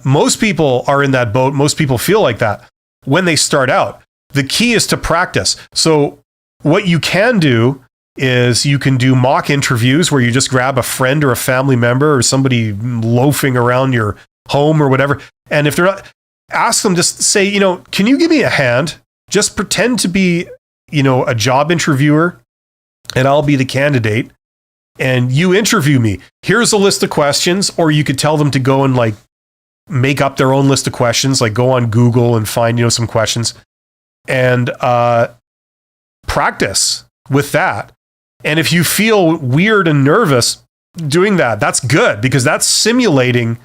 Most people are in that boat. Most people feel like that when they start out. The key is to practice. So what you can do is you can do mock interviews where you just grab a friend or a family member or somebody loafing around your home or whatever. And if they're not, ask them, just say, can you give me a hand? Just pretend to be, a job interviewer and I'll be the candidate and you interview me. Here's a list of questions, or you could tell them to go and like make up their own list of questions, like go on Google and find, some questions and practice with that. And if you feel weird and nervous, doing that. That's good because that's simulating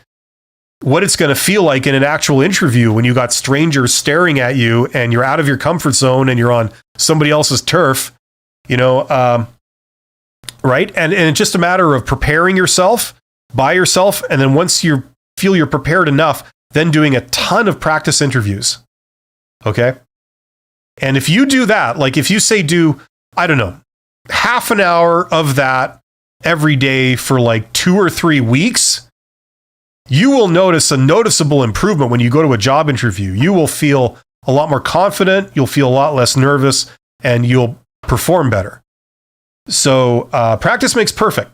what it's going to feel like in an actual interview when you got strangers staring at you and you're out of your comfort zone and you're on somebody else's turf, right? And it's just a matter of preparing yourself by yourself. And then once you feel you're prepared enough, then doing a ton of practice interviews. Okay. And if you do that, like if you say do, I don't know, half an hour of that every day for like 2 or 3 weeks, you will notice a noticeable improvement when you go to a job interview. You will feel a lot more confident, you'll feel a lot less nervous, and you'll perform better. So practice makes perfect.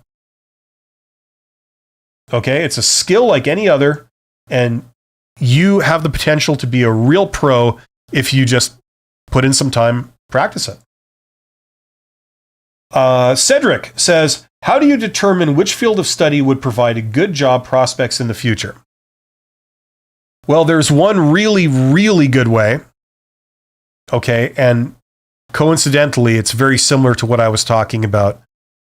Okay, it's a skill like any other, and you have the potential to be a real pro if you just put in some time, practice it. Cedric says, how do you determine which field of study would provide good job prospects in the future? Well, there's one really, really good way. Okay, and coincidentally, it's very similar to what I was talking about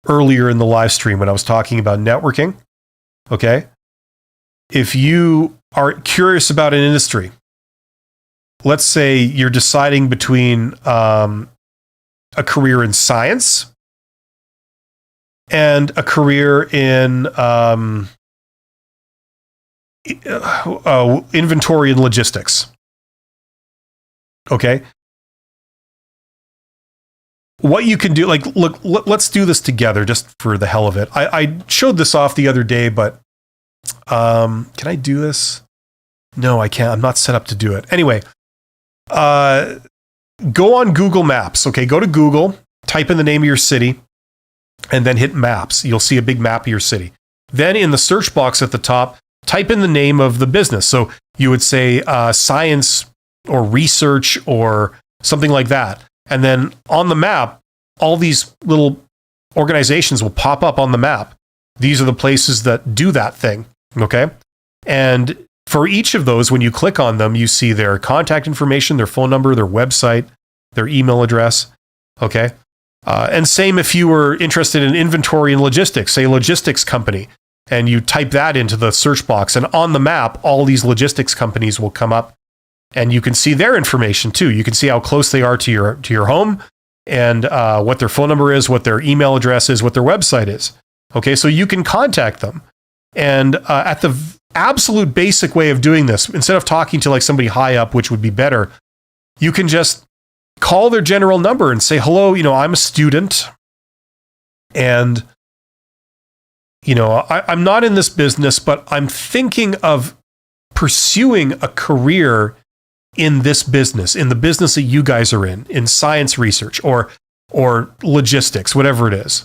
earlier in the live stream when I was talking about networking. Okay, if you are curious about an industry, let's say you're deciding between a career in science and a career in inventory and logistics. Okay. What you can do, like, look, let's do this together just for the hell of it. I showed this off the other day, but can I do this? No, I can't. I'm not set up to do it. Anyway, go on Google Maps. Okay, go to Google, type in the name of your city, and then hit Maps. You'll see a big map of your city. Then in the search box at the top, type in the name of the business. So you would say science or research or something like that. And then on the map, all these little organizations will pop up on the map. These are the places that do that thing. Okay. And for each of those, when you click on them, you see their contact information, their phone number, their website, their email address. Okay. And same if you were interested in inventory and logistics, say logistics company, and you type that into the search box, and on the map, all these logistics companies will come up, and you can see their information too. You can see how close they are to your home, and what their phone number is, what their email address is, what their website is. Okay, so you can contact them. And at the absolute basic way of doing this, instead of talking to like somebody high up, which would be better, you can just call their general number and say, hello, I'm a student, and I'm not in this business, but I'm thinking of pursuing a career in this business, in the business that you guys are in science research or logistics, whatever it is.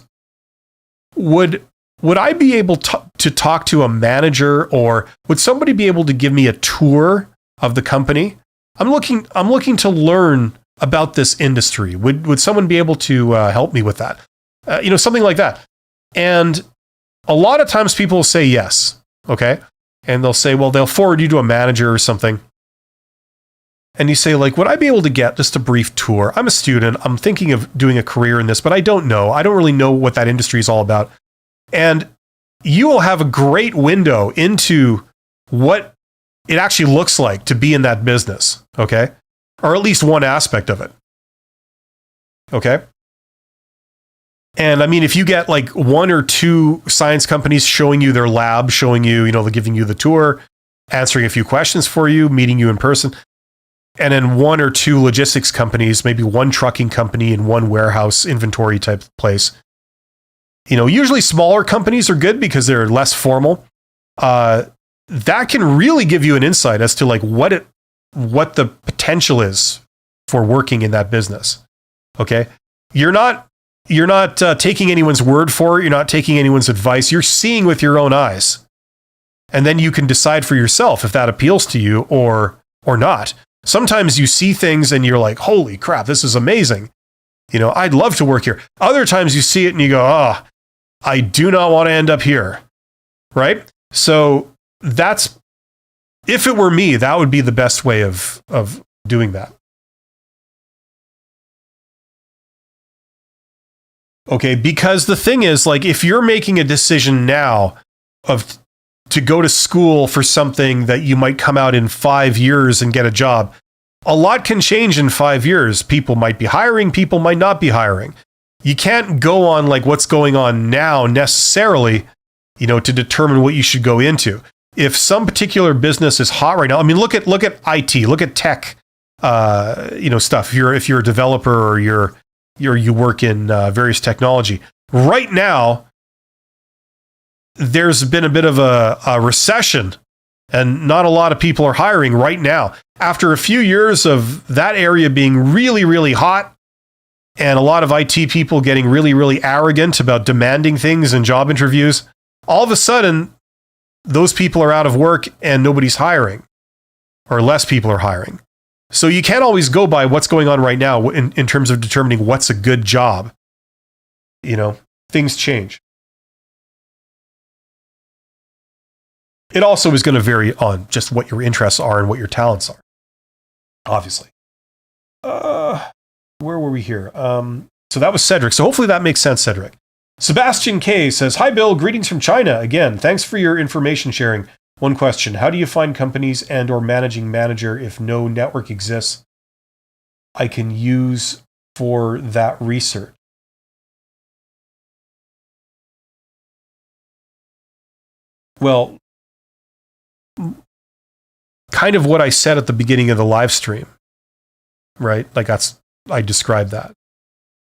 Would I be able to talk to a manager, or would somebody be able to give me a tour of the company? I'm looking to learn about this industry. Would someone be able to help me with that? Something like that. And a lot of times people will say yes. Okay. And they'll say, well, they'll forward you to a manager or something. And you say, like, would I be able to get just a brief tour? I'm a student. I'm thinking of doing a career in this, but I don't know. I don't really know what that industry is all about. And you will have a great window into what it actually looks like to be in that business. Okay. Or at least one aspect of it. Okay. And I mean, if you get like 1 or 2 science companies showing you their lab, showing you, they're giving you the tour, answering a few questions for you, meeting you in person, and then 1 or 2 logistics companies, maybe 1 trucking company and 1 warehouse inventory type place. Usually smaller companies are good because they're less formal. That can really give you an insight as to like what the potential is for working in that business. Okay. You're not taking anyone's word for it. You're not taking anyone's advice. You're seeing with your own eyes. And then you can decide for yourself if that appeals to you or not. Sometimes you see things and you're like, holy crap, this is amazing. I'd love to work here. Other times you see it and you go, oh, I do not want to end up here. Right? So that's, if it were me, that would be the best way of doing that. Okay, because the thing is, like, if you're making a decision now to go to school for something that you might come out in 5 years and get a job, a lot can change in 5 years. People might be hiring, people might not be hiring. You can't go on like what's going on now necessarily, to determine what you should go into. If some particular business is hot right now, I mean, look at IT, look at tech, stuff. If you're a developer or you work in various technology right now, there's been a bit of a recession, and not a lot of people are hiring right now. After a few years of that area being really, really hot, and a lot of IT people getting really, really arrogant about demanding things in job interviews, all of a sudden, those people are out of work and nobody's hiring, or less people are hiring. So you can't always go by what's going on right now in terms of determining what's a good job. Things change. It also is going to vary on just what your interests are and what your talents are, obviously. Where were we here? So that was Cedric. So hopefully that makes sense, Cedric. Sebastian K says, "Hi, Bill. Greetings from China. Again, thanks for your information sharing. One question. How do you find companies and/or managing manager if no network exists I can use for that research?" Well, kind of what I said at the beginning of the live stream, right? Like I described that,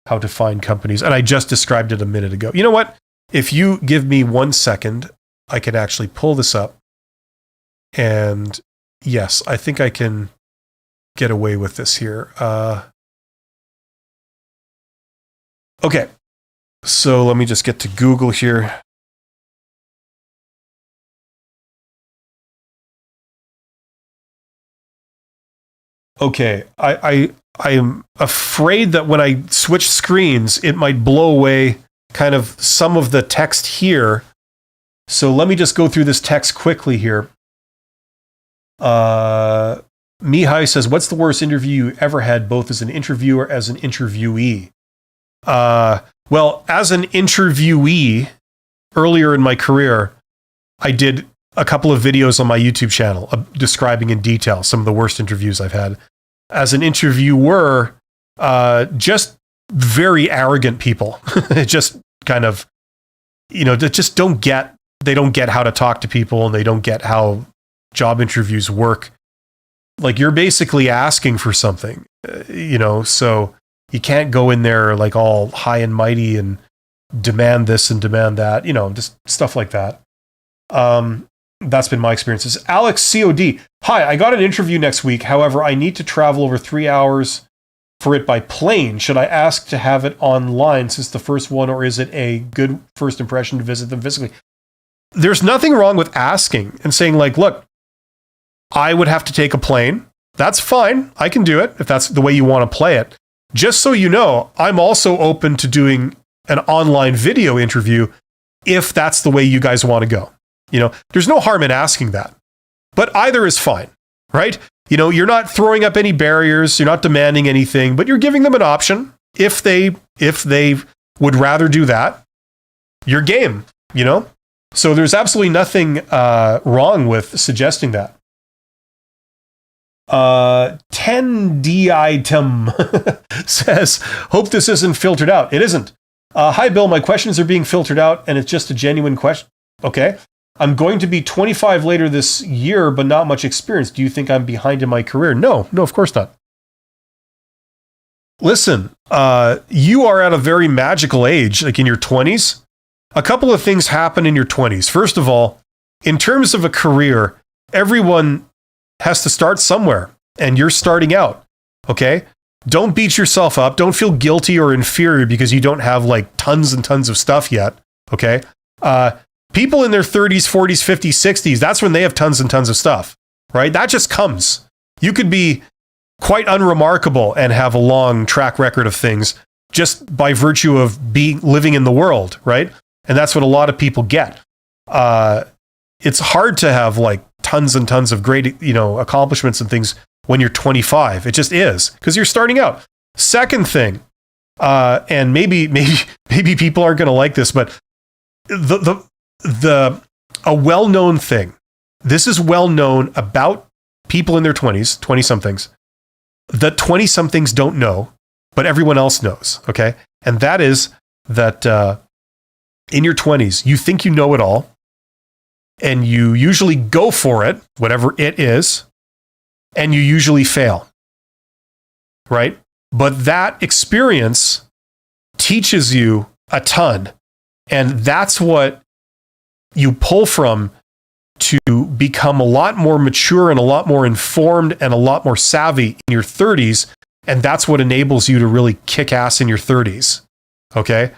how to find companies. And I just described it a minute ago. You know what? If you give me 1 second, I can actually pull this up. And yes, I think I can get away with this here. Okay. So let me just get to Google here. Okay, I am afraid that when I switch screens, it might blow away kind of some of the text here. So let me just go through this text quickly here. Mihai says, "What's the worst interview you ever had, both as an interviewer as an interviewee?" Well, as an interviewee, earlier in my career, I did a couple of videos on my YouTube channel describing in detail some of the worst interviews I've had. As an interviewer, just very arrogant people. Just kind of, just don't get how to talk to people, and they don't get how job interviews work. Like, you're basically asking for something, so you can't go in there like all high and mighty and demand this and demand that, just stuff like that. That's been my experiences. Alex COD. "Hi, I got an interview next week. However, I need to travel over 3 hours for it by plane. Should I ask to have it online since the first one, or is it a good first impression to visit them physically?" There's nothing wrong with asking and saying, like, "Look, I would have to take a plane. That's fine. I can do it if that's the way you want to play it. Just so you know, I'm also open to doing an online video interview if that's the way you guys want to go." There's no harm in asking that, but either is fine, right? You're not throwing up any barriers. You're not demanding anything, but you're giving them an option. If they would rather do that, you're game, So there's absolutely nothing wrong with suggesting that. 10D item says, "Hope this isn't filtered out." It isn't. "Hi, Bill. My questions are being filtered out, and it's just a genuine question." Okay. "I'm going to be 25 later this year, but not much experience. Do you think I'm behind in my career?" No, of course not. Listen, you are at a very magical age, like in your 20s. A couple of things happen in your 20s. First of all, in terms of a career, everyone has to start somewhere, and you're starting out. Okay? Don't beat yourself up. Don't feel guilty or inferior because you don't have like tons and tons of stuff yet. Okay? People in their 30s, 40s, 50s, 60s, that's when they have tons and tons of stuff, right? That just comes. You could be quite unremarkable and have a long track record of things just by virtue of living in the world, right? And that's what a lot of people get. It's hard to have like tons and tons of great, accomplishments and things when you're 25. It just is, because you're starting out. Second thing, and maybe people aren't going to like this, but a well-known thing. This is well known about people in their 20s, 20-somethings, that 20-somethings don't know, but everyone else knows, okay? And that is that in your 20s, you think you know it all, and you usually go for it, whatever it is, and you usually fail, right? But that experience teaches you a ton, and that's what you pull from to become a lot more mature and a lot more informed and a lot more savvy in your 30s, and that's what enables you to really kick ass in your 30s, okay?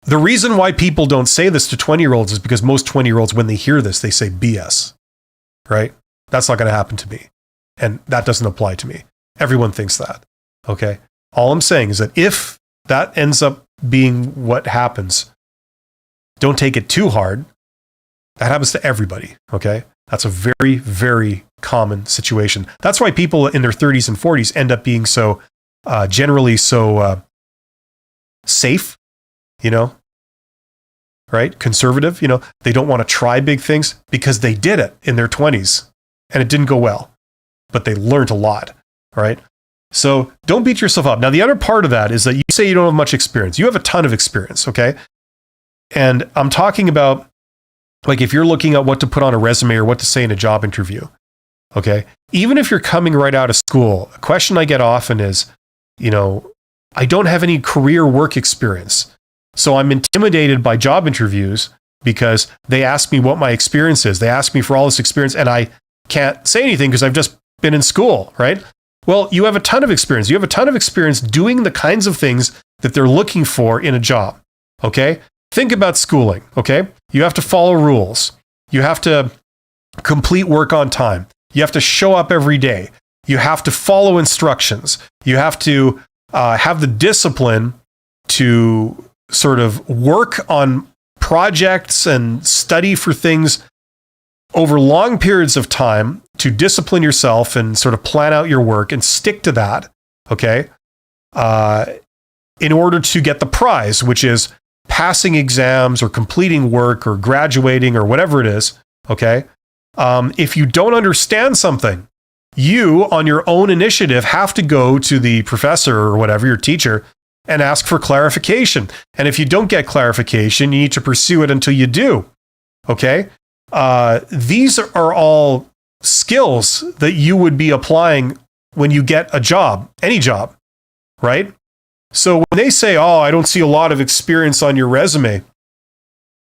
The reason why people don't say this to 20-year-olds is because most 20-year-olds, when they hear this, they say BS, right? That's not going to happen to me, and that doesn't apply to me. Everyone thinks that, okay? All I'm saying is that if that ends up being what happens, don't take it too hard. That happens to everybody, okay? That's a very, very common situation. That's why people in their 30s and 40s end up being so, generally so safe, you know, right? Conservative, you know, they don't want to try big things because they did it in their 20s and it didn't go well, but they learned a lot, right? So don't beat yourself up. Now, the other part of that is that you say you don't have much experience. You have a ton of experience, okay? And I'm talking about, like, if you're looking at what to put on a resume or what to say in a job interview, okay? Even if you're coming right out of school, a question I get often is, you know, I don't have any career work experience. So I'm intimidated by job interviews because they ask me what my experience is. They ask me for all this experience and I can't say anything because I've just been in school, right? Well, you have a ton of experience. You have a ton of experience doing the kinds of things that they're looking for in a job, okay? Think about schooling, okay? You have to follow rules. You have to complete work on time. You have to show up every day. You have to follow instructions. You have to have the discipline to sort of work on projects and study for things over long periods of time to discipline yourself and sort of plan out your work and stick to that, okay? In order to get the prize, which is passing exams or completing work or graduating or whatever it is, okay? If you don't understand something, you, on your own initiative, have to go to the professor or whatever, your teacher, and ask for clarification. And if you don't get clarification, you need to pursue it until you do, okay? These are all skills that you would be applying when you get a job, any job, right? So when they say, oh, I don't see a lot of experience on your resume,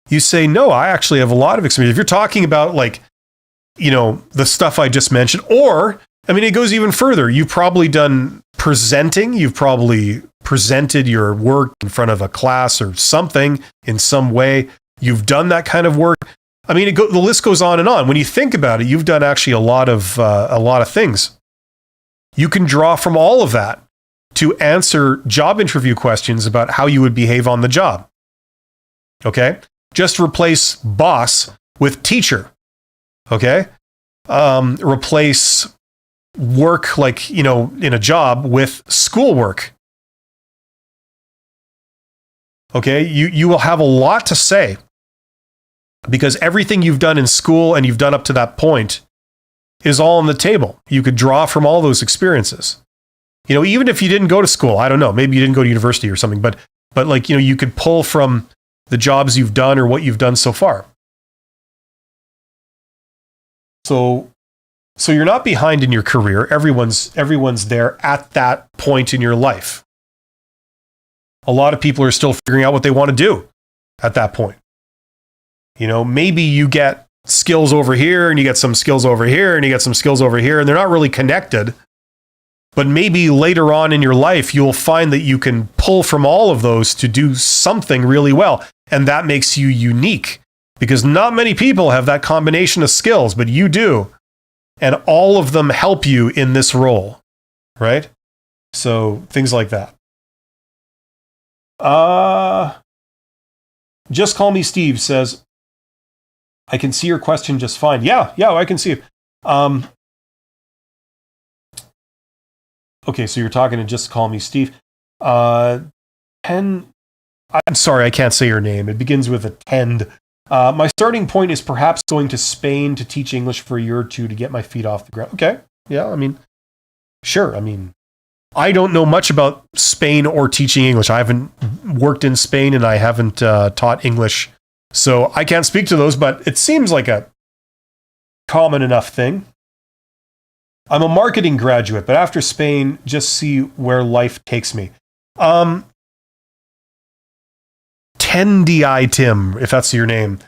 you say, no, I actually have a lot of experience. If you're talking about, like, you know, the stuff I just mentioned, or, I mean, it goes even further. You've probably done presenting. You've probably presented your work in front of a class or something in some way. You've done that kind of work. I mean, the list goes on and on. When you think about it, you've done actually a lot of things. You can draw from all of that to answer job interview questions about how you would behave on the job. Okay? Just replace boss with teacher. Okay? Replace work, like, you know, in a job with schoolwork. Okay? You will have a lot to say because everything you've done in school and you've done up to that point is all on the table. You could draw from all those experiences. You know, even if you didn't go to school, I don't know, maybe you didn't go to university or something, but like, you know, you could pull from the jobs you've done or what you've done so far. So you're not behind in your career. Everyone's there at that point in your life. A lot of people are still figuring out what they want to do at that point. You know, maybe you get skills over here and you get some skills over here and you get some skills over here and they're not really connected. But maybe later on in your life, you'll find that you can pull from all of those to do something really well. And that makes you unique because not many people have that combination of skills, but you do. And all of them help you in this role, right? So things like that. Just Call Me Steve says, I can see your question just fine. Yeah, I can see it. Okay, so you're talking to Just Call Me Steve. I'm sorry, I can't say your name. It begins with a tend. My starting point is perhaps going to Spain to teach English for a year or two to get my feet off the ground. Okay, yeah, I mean, sure. I mean, I don't know much about Spain or teaching English. I haven't worked in Spain and I haven't taught English. So I can't speak to those, but it seems like a common enough thing. I'm a marketing graduate, but after Spain, just see where life takes me. Tendi Tim, if that's your name.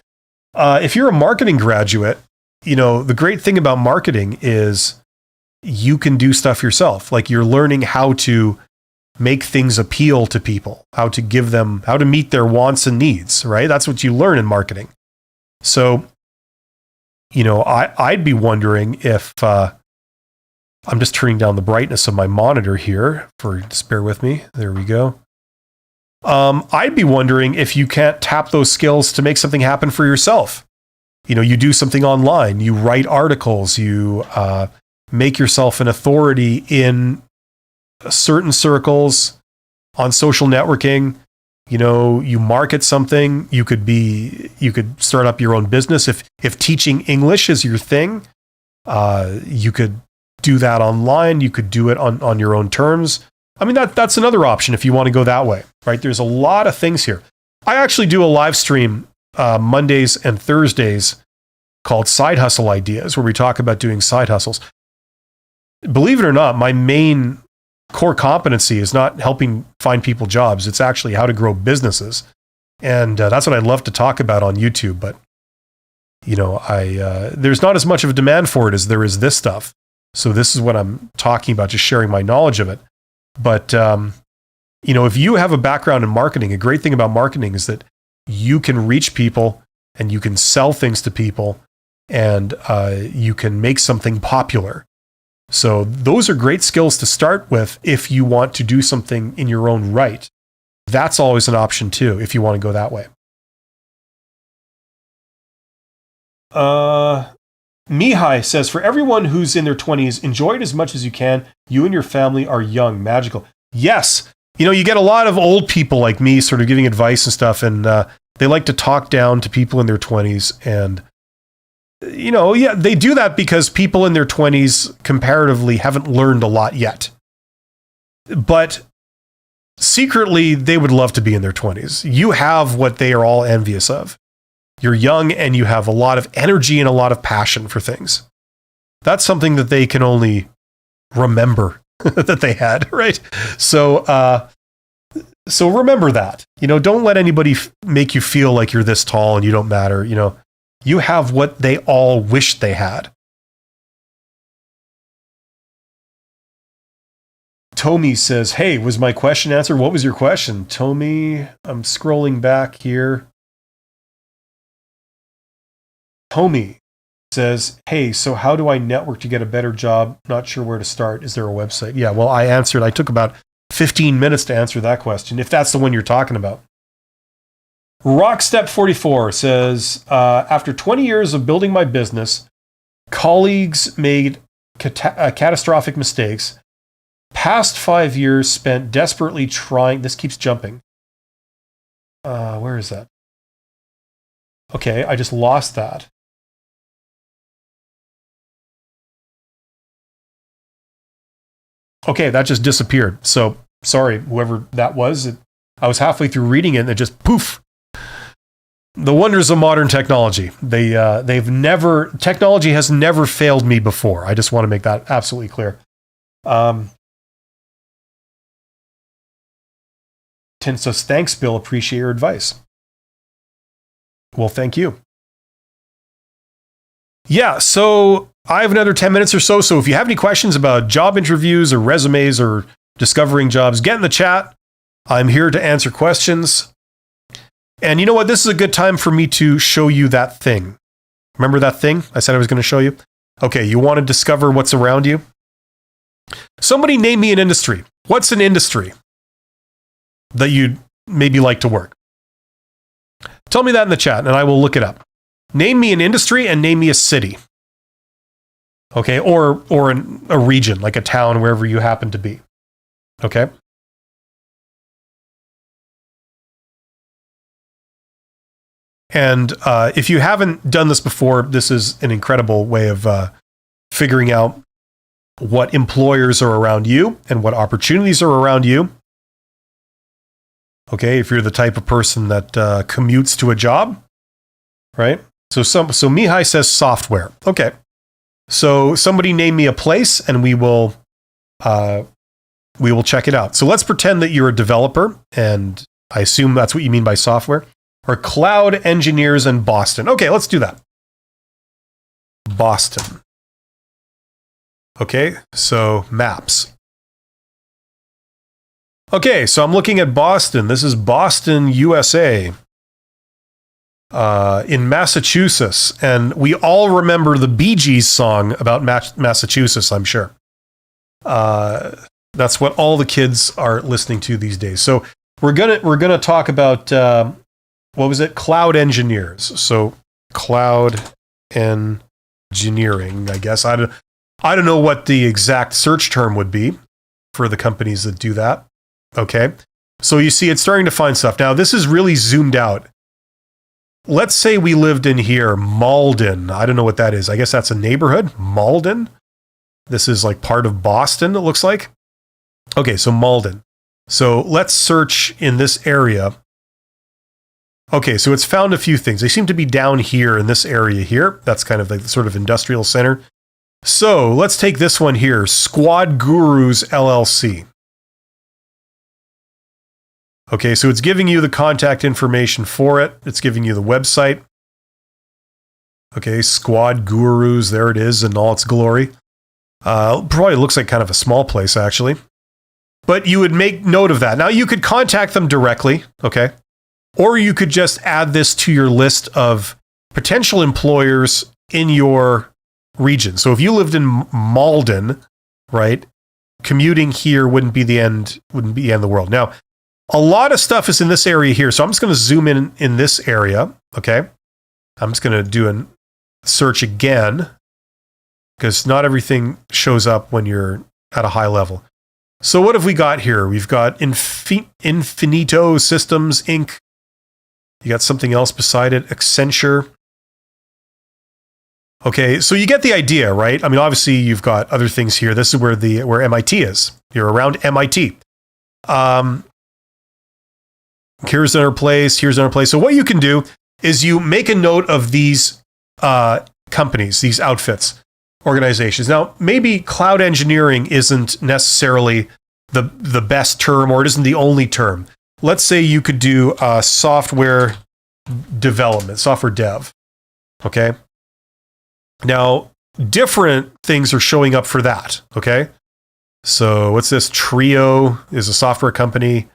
If you're a marketing graduate, you know, the great thing about marketing is you can do stuff yourself. Like you're learning how to make things appeal to people, how to meet their wants and needs, right? That's what you learn in marketing. So, you know, I'd be wondering if, I'm just turning down the brightness of my monitor here just bear with me. There we go. I'd be wondering if you can't tap those skills to make something happen for yourself. You know, you do something online, you write articles, you make yourself an authority in certain circles on social networking. You know, you market something, you could start up your own business. If teaching English is your thing, you could do that online. You could do it on your own terms. I mean, that's another option if you want to go that way, right? There's a lot of things here. I actually do a live stream Mondays and Thursdays called Side Hustle Ideas, where we talk about doing side hustles. Believe it or not, my main core competency is not helping find people jobs. It's actually how to grow businesses. And that's what I'd love to talk about on YouTube. But, you know, there's not as much of a demand for it as there is this stuff. So this is what I'm talking about, just sharing my knowledge of it. But, you know, if you have a background in marketing, a great thing about marketing is that you can reach people and you can sell things to people and you can make something popular. So those are great skills to start with if you want to do something in your own right. That's always an option too, if you want to go that way. Mihai says, for everyone who's in their 20s, enjoy it as much as you can. You and your family are young, magical. Yes. You know, you get a lot of old people like me sort of giving advice and stuff, and they like to talk down to people in their 20s. And, you know, yeah, they do that because people in their 20s comparatively haven't learned a lot yet. But secretly, they would love to be in their 20s. You have what they are all envious of. You're young and you have a lot of energy and a lot of passion for things. That's something that they can only remember that they had, right? So remember that. You know, don't let anybody make you feel like you're this tall and you don't matter. You know, you have what they all wish they had. Tomi says, hey, was my question answered? What was your question? Tomi, I'm scrolling back here. Tomi says, hey, so how do I network to get a better job? Not sure where to start. Is there a website? Yeah, well, I answered. I took about 15 minutes to answer that question, if that's the one you're talking about. Rockstep44 says, after 20 years of building my business, colleagues made catastrophic mistakes. Past 5 years spent desperately trying. This keeps jumping. Where is that? Okay, I just lost that. Okay, that just disappeared. So sorry, whoever that was. I was halfway through reading it and it just poof. The wonders of modern technology. Technology has never failed me before. I just want to make that absolutely clear. Tin says, thanks, Bill. Appreciate your advice. Well, thank you. Yeah, so I have another 10 minutes or so. So if you have any questions about job interviews or resumes or discovering jobs, get in the chat. I'm here to answer questions. And you know what? This is a good time for me to show you that thing. Remember that thing I said I was going to show you? Okay, you want to discover what's around you? Somebody name me an industry. What's an industry that you'd maybe like to work? Tell me that in the chat and I will look it up. Name me an industry and name me a city. Okay, or a region, like a town, wherever you happen to be. Okay. And if you haven't done this before, this is an incredible way of figuring out what employers are around you and what opportunities are around you. Okay, if you're the type of person that commutes to a job, right? So Mihai says software. Okay, so somebody name me a place, and we will check it out. So let's pretend that you're a developer, and I assume that's what you mean by software. Or cloud engineers in Boston. Okay, let's do that. Boston. Okay, so maps. Okay, so I'm looking at Boston. This is Boston, USA. In Massachusetts. And we all remember the Bee Gees song about Massachusetts, I'm sure. That's what all the kids are listening to these days. So we're gonna talk about what was it? Cloud engineers. So cloud engineering, I guess. I don't know what the exact search term would be for the companies that do that. Okay. So you see it's starting to find stuff. Now this is really zoomed out. Let's say we lived in here, Malden. I don't know what that is. I guess that's a neighborhood. Malden. This is like part of Boston, it looks like. Okay, so Malden. So let's search in this area. Okay, so it's found a few things. They seem to be down here in this area here. That's kind of like the sort of industrial center. So let's take this one here, Squad Gurus LLC. Okay, so it's giving you the contact information for it. It's giving you the website. Okay, Squad Gurus, there it is in all its glory. Probably looks like kind of a small place, actually. But you would make note of that. Now, you could contact them directly, okay? Or you could just add this to your list of potential employers in your region. So if you lived in Malden, right, commuting here wouldn't be the end of the world. Now, a lot of stuff is in this area here. So I'm just going to zoom in this area, okay? I'm just going to do a search again because not everything shows up when you're at a high level. So what have we got here? We've got Infinito Systems, Inc. You got something else beside it, Accenture. Okay, so you get the idea, right? I mean, obviously you've got other things here. This is where MIT is. You're around MIT. Here's another place. Here's another place. So what you can do is you make a note of these companies, these outfits, organizations. Now, maybe cloud engineering isn't necessarily the best term, or it isn't the only term. Let's say you could do software development, software dev. Okay. Now, different things are showing up for that. Okay. So what's this? Trio is a software company.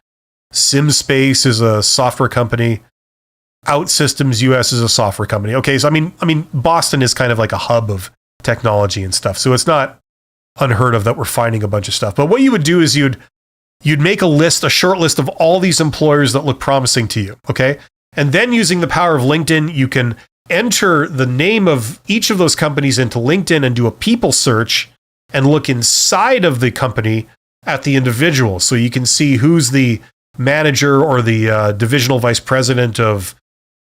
SimSpace is a software company. OutSystems US is a software company. Okay. So I mean, Boston is kind of like a hub of technology and stuff. So it's not unheard of that we're finding a bunch of stuff. But what you would do is you'd make a short list of all these employers that look promising to you, okay? And then using the power of LinkedIn, you can enter the name of each of those companies into LinkedIn and do a people search and look inside of the company at the individual. So you can see who's the manager or the divisional vice president of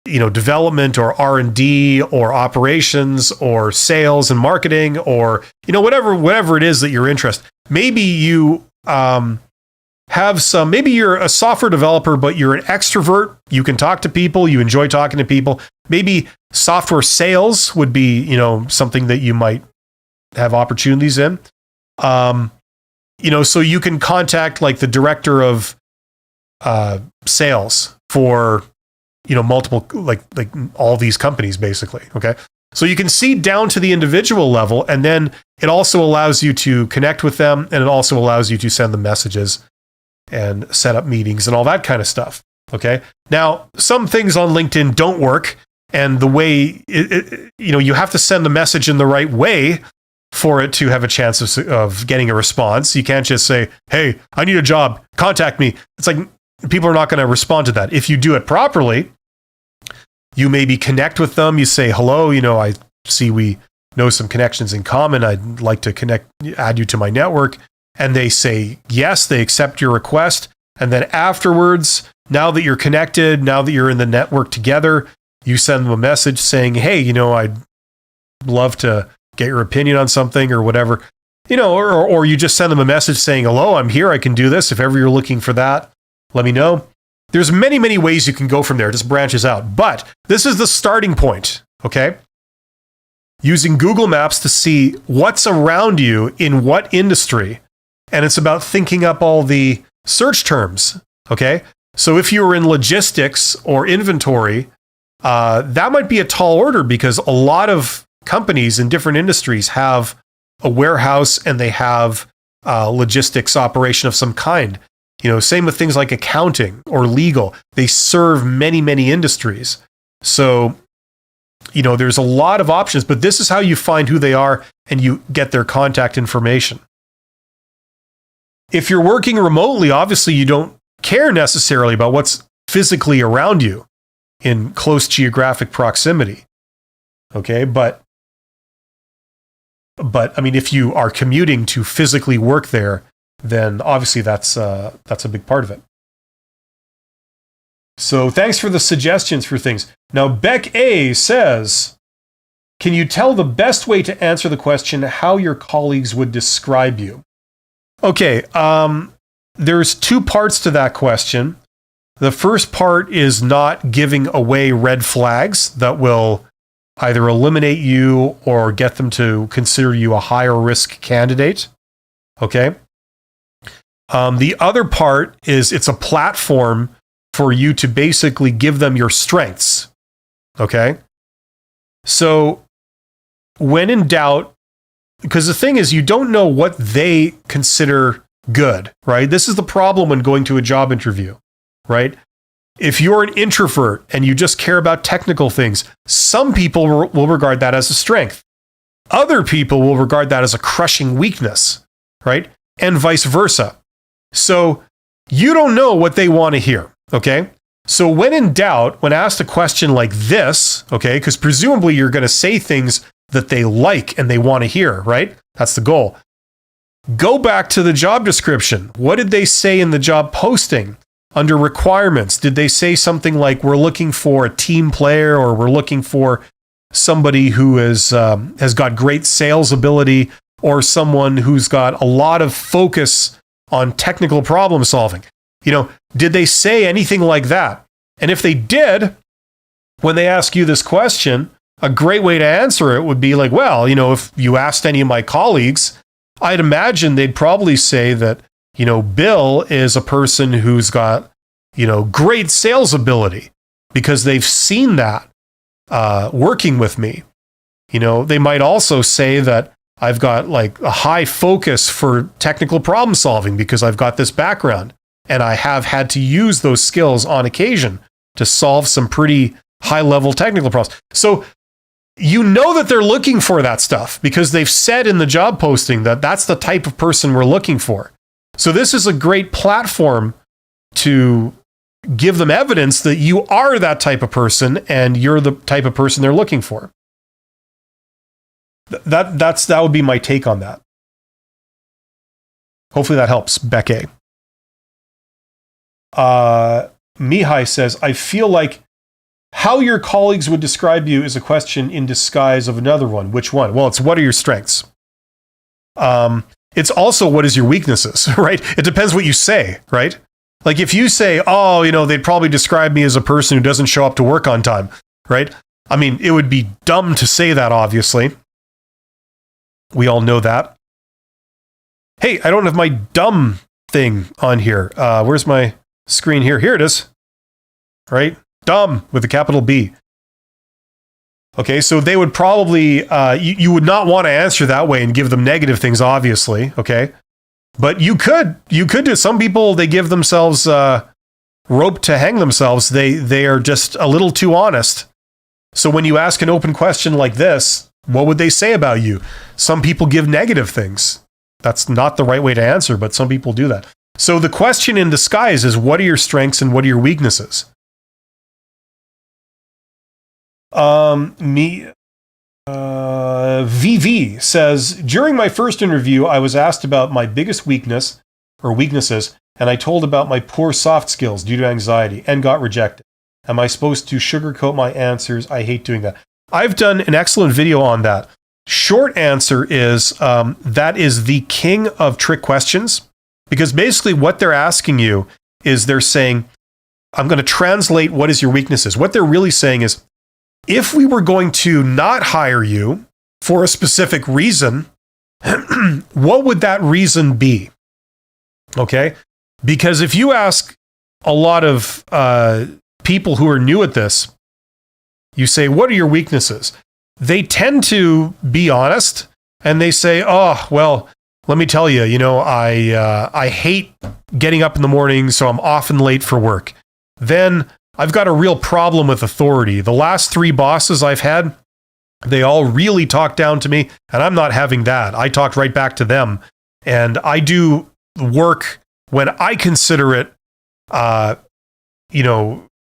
development or R&D or operations or sales and marketing or whatever it is that you're interested. Maybe you maybe you're a software developer, but you're an extrovert. You can talk to people. You enjoy talking to people. Maybe software sales would be, something that you might have opportunities in. So you can contact like the director of sales for, multiple, like all these companies basically. Okay. So you can see down to the individual level, and then it also allows you to connect with them, and it also allows you to send them messages and set up meetings and all that kind of stuff. Okay. Now, some things on LinkedIn don't work, and the way you have to send the message in the right way for it to have a chance of getting a response. You can't just say, "Hey, I need a job. Contact me." It's like people are not going to respond to that. If you do it properly, you maybe connect with them. You say, "Hello, I see we know some connections in common. I'd like to add you to my network. and they say yes, they accept your request. And then afterwards, now that you're connected, now that you're in the network together, you send them a message saying, hey, I'd love to get your opinion on something or whatever, or you just send them a message saying, hello, I'm here. I can do this. If ever you're looking for that, let me know. There's many, many ways you can go from there. It just branches out. But this is the starting point, okay? Using Google Maps to see what's around you in what industry. And it's about thinking up all the search terms, okay? So if you were in logistics or inventory, that might be a tall order because a lot of companies in different industries have a warehouse and they have logistics operation of some kind. Same with things like accounting or legal. They serve many, many industries. So there's a lot of options, but this is how you find who they are and you get their contact information. If you're working remotely, obviously you don't care necessarily about what's physically around you in close geographic proximity. Okay, but I mean, if you are commuting to physically work there, then obviously that's a big part of it. So thanks for the suggestions for things. Now, Beck A says, can you tell the best way to answer the question how your colleagues would describe you? Okay, there's two parts to that question. The first part is not giving away red flags that will either eliminate you or get them to consider you a higher risk candidate. Okay. The other part is it's a platform for you to basically give them your strengths. Okay. So when in doubt, because the thing is, you don't know what they consider good, right? This is the problem when going to a job interview, right? If you're an introvert and you just care about technical things, some people will regard that as a strength. Other people will regard that as a crushing weakness, right? And vice versa. So you don't know what they want to hear, okay? So when in doubt, when asked a question like this, okay, because presumably you're going to say things that they like and they want to hear, right? That's the goal. Go back to the job description. What did they say in the job posting? Under requirements, did they say something like, we're looking for a team player, or we're looking for somebody who has got great sales ability, or someone who's got a lot of focus on technical problem solving? Did they say anything like that? And if they did, when they ask you this question, a great way to answer it would be like, well, if you asked any of my colleagues, I'd imagine they'd probably say that, Bill is a person who's got, great sales ability because they've seen that working with me. They might also say that I've got like a high focus for technical problem solving because I've got this background and I have had to use those skills on occasion to solve some pretty high level technical problems. So that they're looking for that stuff because they've said in the job posting that that's the type of person we're looking for. So this is a great platform to give them evidence that you are that type of person and you're the type of person they're looking for. That would be my take on that. Hopefully that helps, Becca. Mihai says, I feel like how your colleagues would describe you is a question in disguise of another one. Which one? Well, it's what are your strengths? It's also what is your weaknesses, right? It depends what you say, right? Like if you say, they'd probably describe me as a person who doesn't show up to work on time, right? I mean, it would be dumb to say that, obviously. We all know that. Hey, I don't have my dumb thing on here. Where's my screen here? Here it is, right? Dumb with a capital B. Okay, so they would probably, you would not want to answer that way and give them negative things, obviously, okay? But you could do, some people, they give themselves rope to hang themselves. They are just a little too honest. So when you ask an open question like this, what would they say about you? Some people give negative things. That's not the right way to answer, but some people do that. So the question in disguise is, what are your strengths and what are your weaknesses? VV says, during my first interview, I was asked about my biggest weakness or weaknesses, and I told about my poor soft skills due to anxiety and got rejected. Am I supposed to sugarcoat my answers? I hate doing that. I've done an excellent video on that. Short answer is that is the king of trick questions, because basically what they're asking you is they're saying, I'm going to translate what is your weaknesses. What they're really saying is, if we were going to not hire you for a specific reason, what would that reason be? Okay? Because if you ask a lot of people who are new at this, you say, what are your weaknesses? They tend to be honest, and they say, oh, well, let me tell you, I hate getting up in the morning, so I'm often late for work. Then I've got a real problem with authority. The last 3 bosses I've had, they all really talked down to me, and I'm not having that. I talked right back to them, and I do work when I consider it,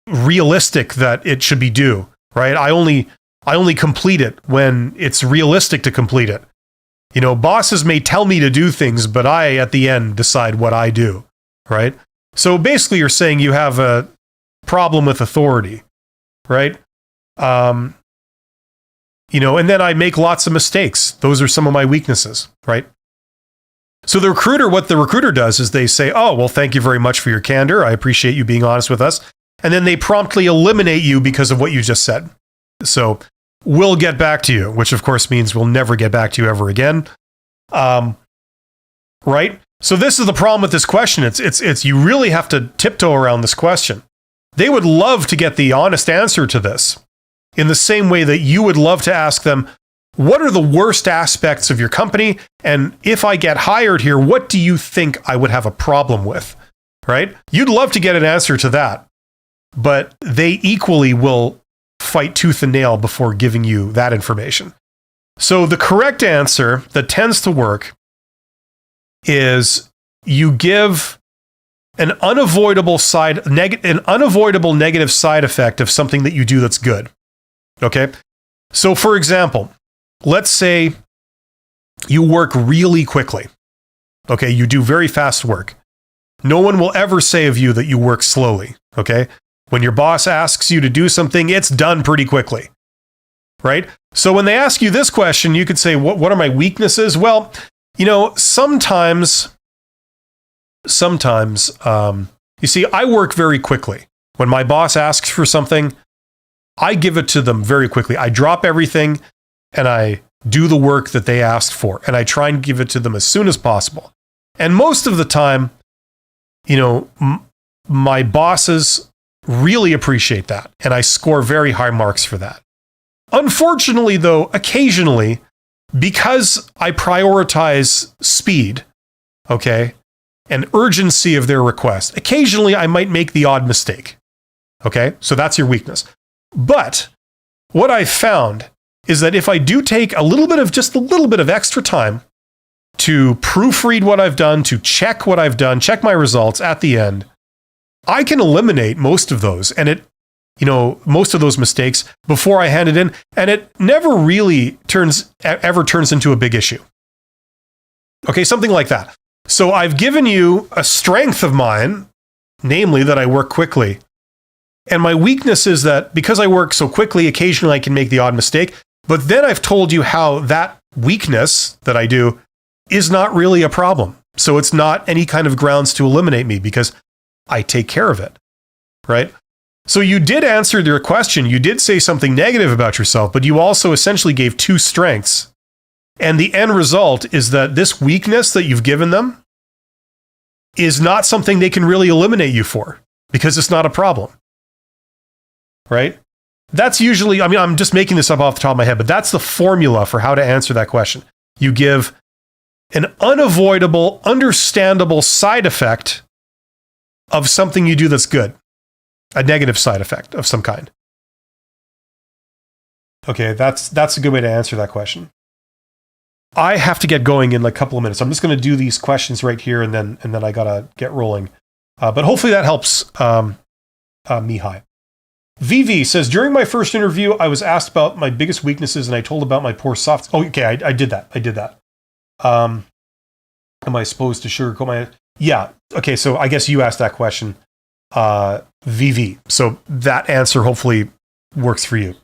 realistic that it should be due, right? I only complete it when it's realistic to complete it. Bosses may tell me to do things, but I, at the end, decide what I do, right? So basically you're saying you have a problem with authority, right? And then I make lots of mistakes. Those are some of my weaknesses, right? So what the recruiter does is they say, oh, well, thank you very much for your candor. I appreciate you being honest with us. And then they promptly eliminate you because of what you just said. So we'll get back to you, which of course means we'll never get back to you ever again. Right? So this is the problem with this question. It's you really have to tiptoe around this question. They would love to get the honest answer to this, in the same way that you would love to ask them, what are the worst aspects of your company? And if I get hired here, what do you think I would have a problem with? Right? You'd love to get an answer to that, but they equally will fight tooth and nail before giving you that information. So the correct answer that tends to work is you give an unavoidable negative side effect of something that you do that's good. Okay? So for example, let's say you work really quickly. Okay? You do very fast work. No one will ever say of you that you work slowly. Okay? When your boss asks you to do something, it's done pretty quickly, right? So when they ask you this question, you could say, what are my weaknesses? Well, sometimes, you see, I work very quickly. When my boss asks for something, I give it to them very quickly. I drop everything and I do the work that they asked for, and I try and give it to them as soon as possible. And most of the time, my bosses really appreciate that, and I score very high marks for that. Unfortunately, though, occasionally, because I prioritize speed, okay, and urgency of their request, occasionally I might make the odd mistake. Okay, so that's your weakness. But what I found is that if I do take a little bit of extra time to proofread what I've done, to check what I've done, check my results at the end, I can eliminate most of those most of those mistakes before I hand it in, and it never really ever turns into a big issue. Okay, something like that. So I've given you a strength of mine, namely that I work quickly. And my weakness is that because I work so quickly, occasionally I can make the odd mistake, but then I've told you how that weakness that I do is not really a problem. So it's not any kind of grounds to eliminate me because I take care of it, right? So you did answer your question. You did say something negative about yourself, but you also essentially gave 2 strengths. And the end result is that this weakness that you've given them is not something they can really eliminate you for because it's not a problem, right? That's usually, I'm just making this up off the top of my head, but that's the formula for how to answer that question. You give an unavoidable, understandable side effect of something you do that's good. A negative side effect of some kind. Okay, that's a good way to answer that question. I have to get going in a couple of minutes. I'm just going to do these questions right here, and then I gotta get rolling. But hopefully that helps, Mihai. VV says, during my first interview, I was asked about my biggest weaknesses and I told about my poor soft. Oh, okay. I did that. Am I supposed to sugarcoat my? Yeah. Okay. So I guess you asked that question, VV. So that answer hopefully works for you.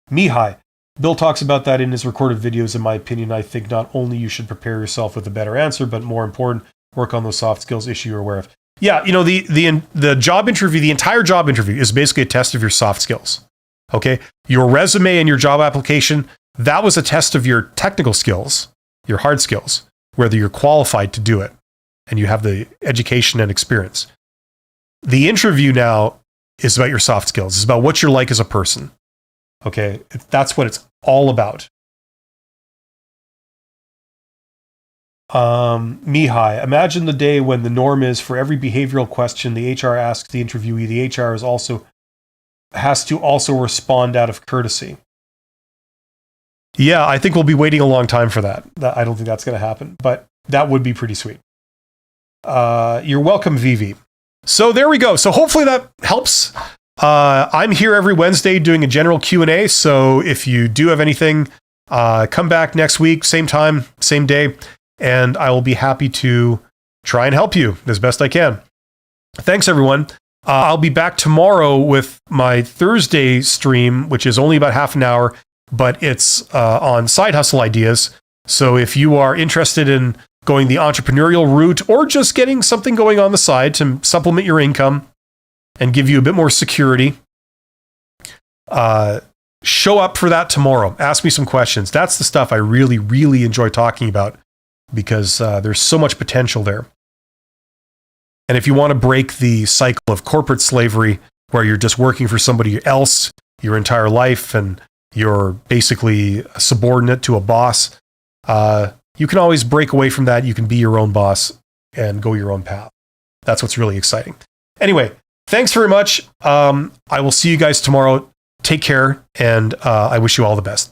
Mihai. Bill talks about that in his recorded videos. In my opinion, I think not only you should prepare yourself with a better answer, but more important, work on those soft skills issue you're aware of. Yeah, you know, the job interview, the entire job interview is basically a test of your soft skills. Okay? Your resume and your job application, that was a test of your technical skills, your hard skills, whether you're qualified to do it and you have the education and experience. The interview now is about your soft skills. It's about what you're like as a person. Okay? That's what it's all about. Mihai, imagine the day when the norm is for every behavioral question the HR asks the interviewee, the HR has to also respond out of courtesy. Yeah, I think we'll be waiting a long time for that. I don't think that's going to happen, but that would be pretty sweet. You're welcome, Vivi. So there we go. So hopefully that helps. I'm here every Wednesday doing a general Q&A. So if you do have anything, come back next week, same time, same day, and I will be happy to try and help you as best I can. Thanks, everyone. I'll be back tomorrow with my Thursday stream, which is only about half an hour, but it's on side hustle ideas. So if you are interested in going the entrepreneurial route or just getting something going on the side to supplement your income and give you a bit more security, show up for that tomorrow. Ask me some questions. That's the stuff I really, really enjoy talking about because there's so much potential there. And if you want to break the cycle of corporate slavery where you're just working for somebody else your entire life and you're basically a subordinate to a boss, you can always break away from that. You can be your own boss and go your own path. That's what's really exciting. Anyway, thanks very much. I will see you guys tomorrow. Take care, and I wish you all the best.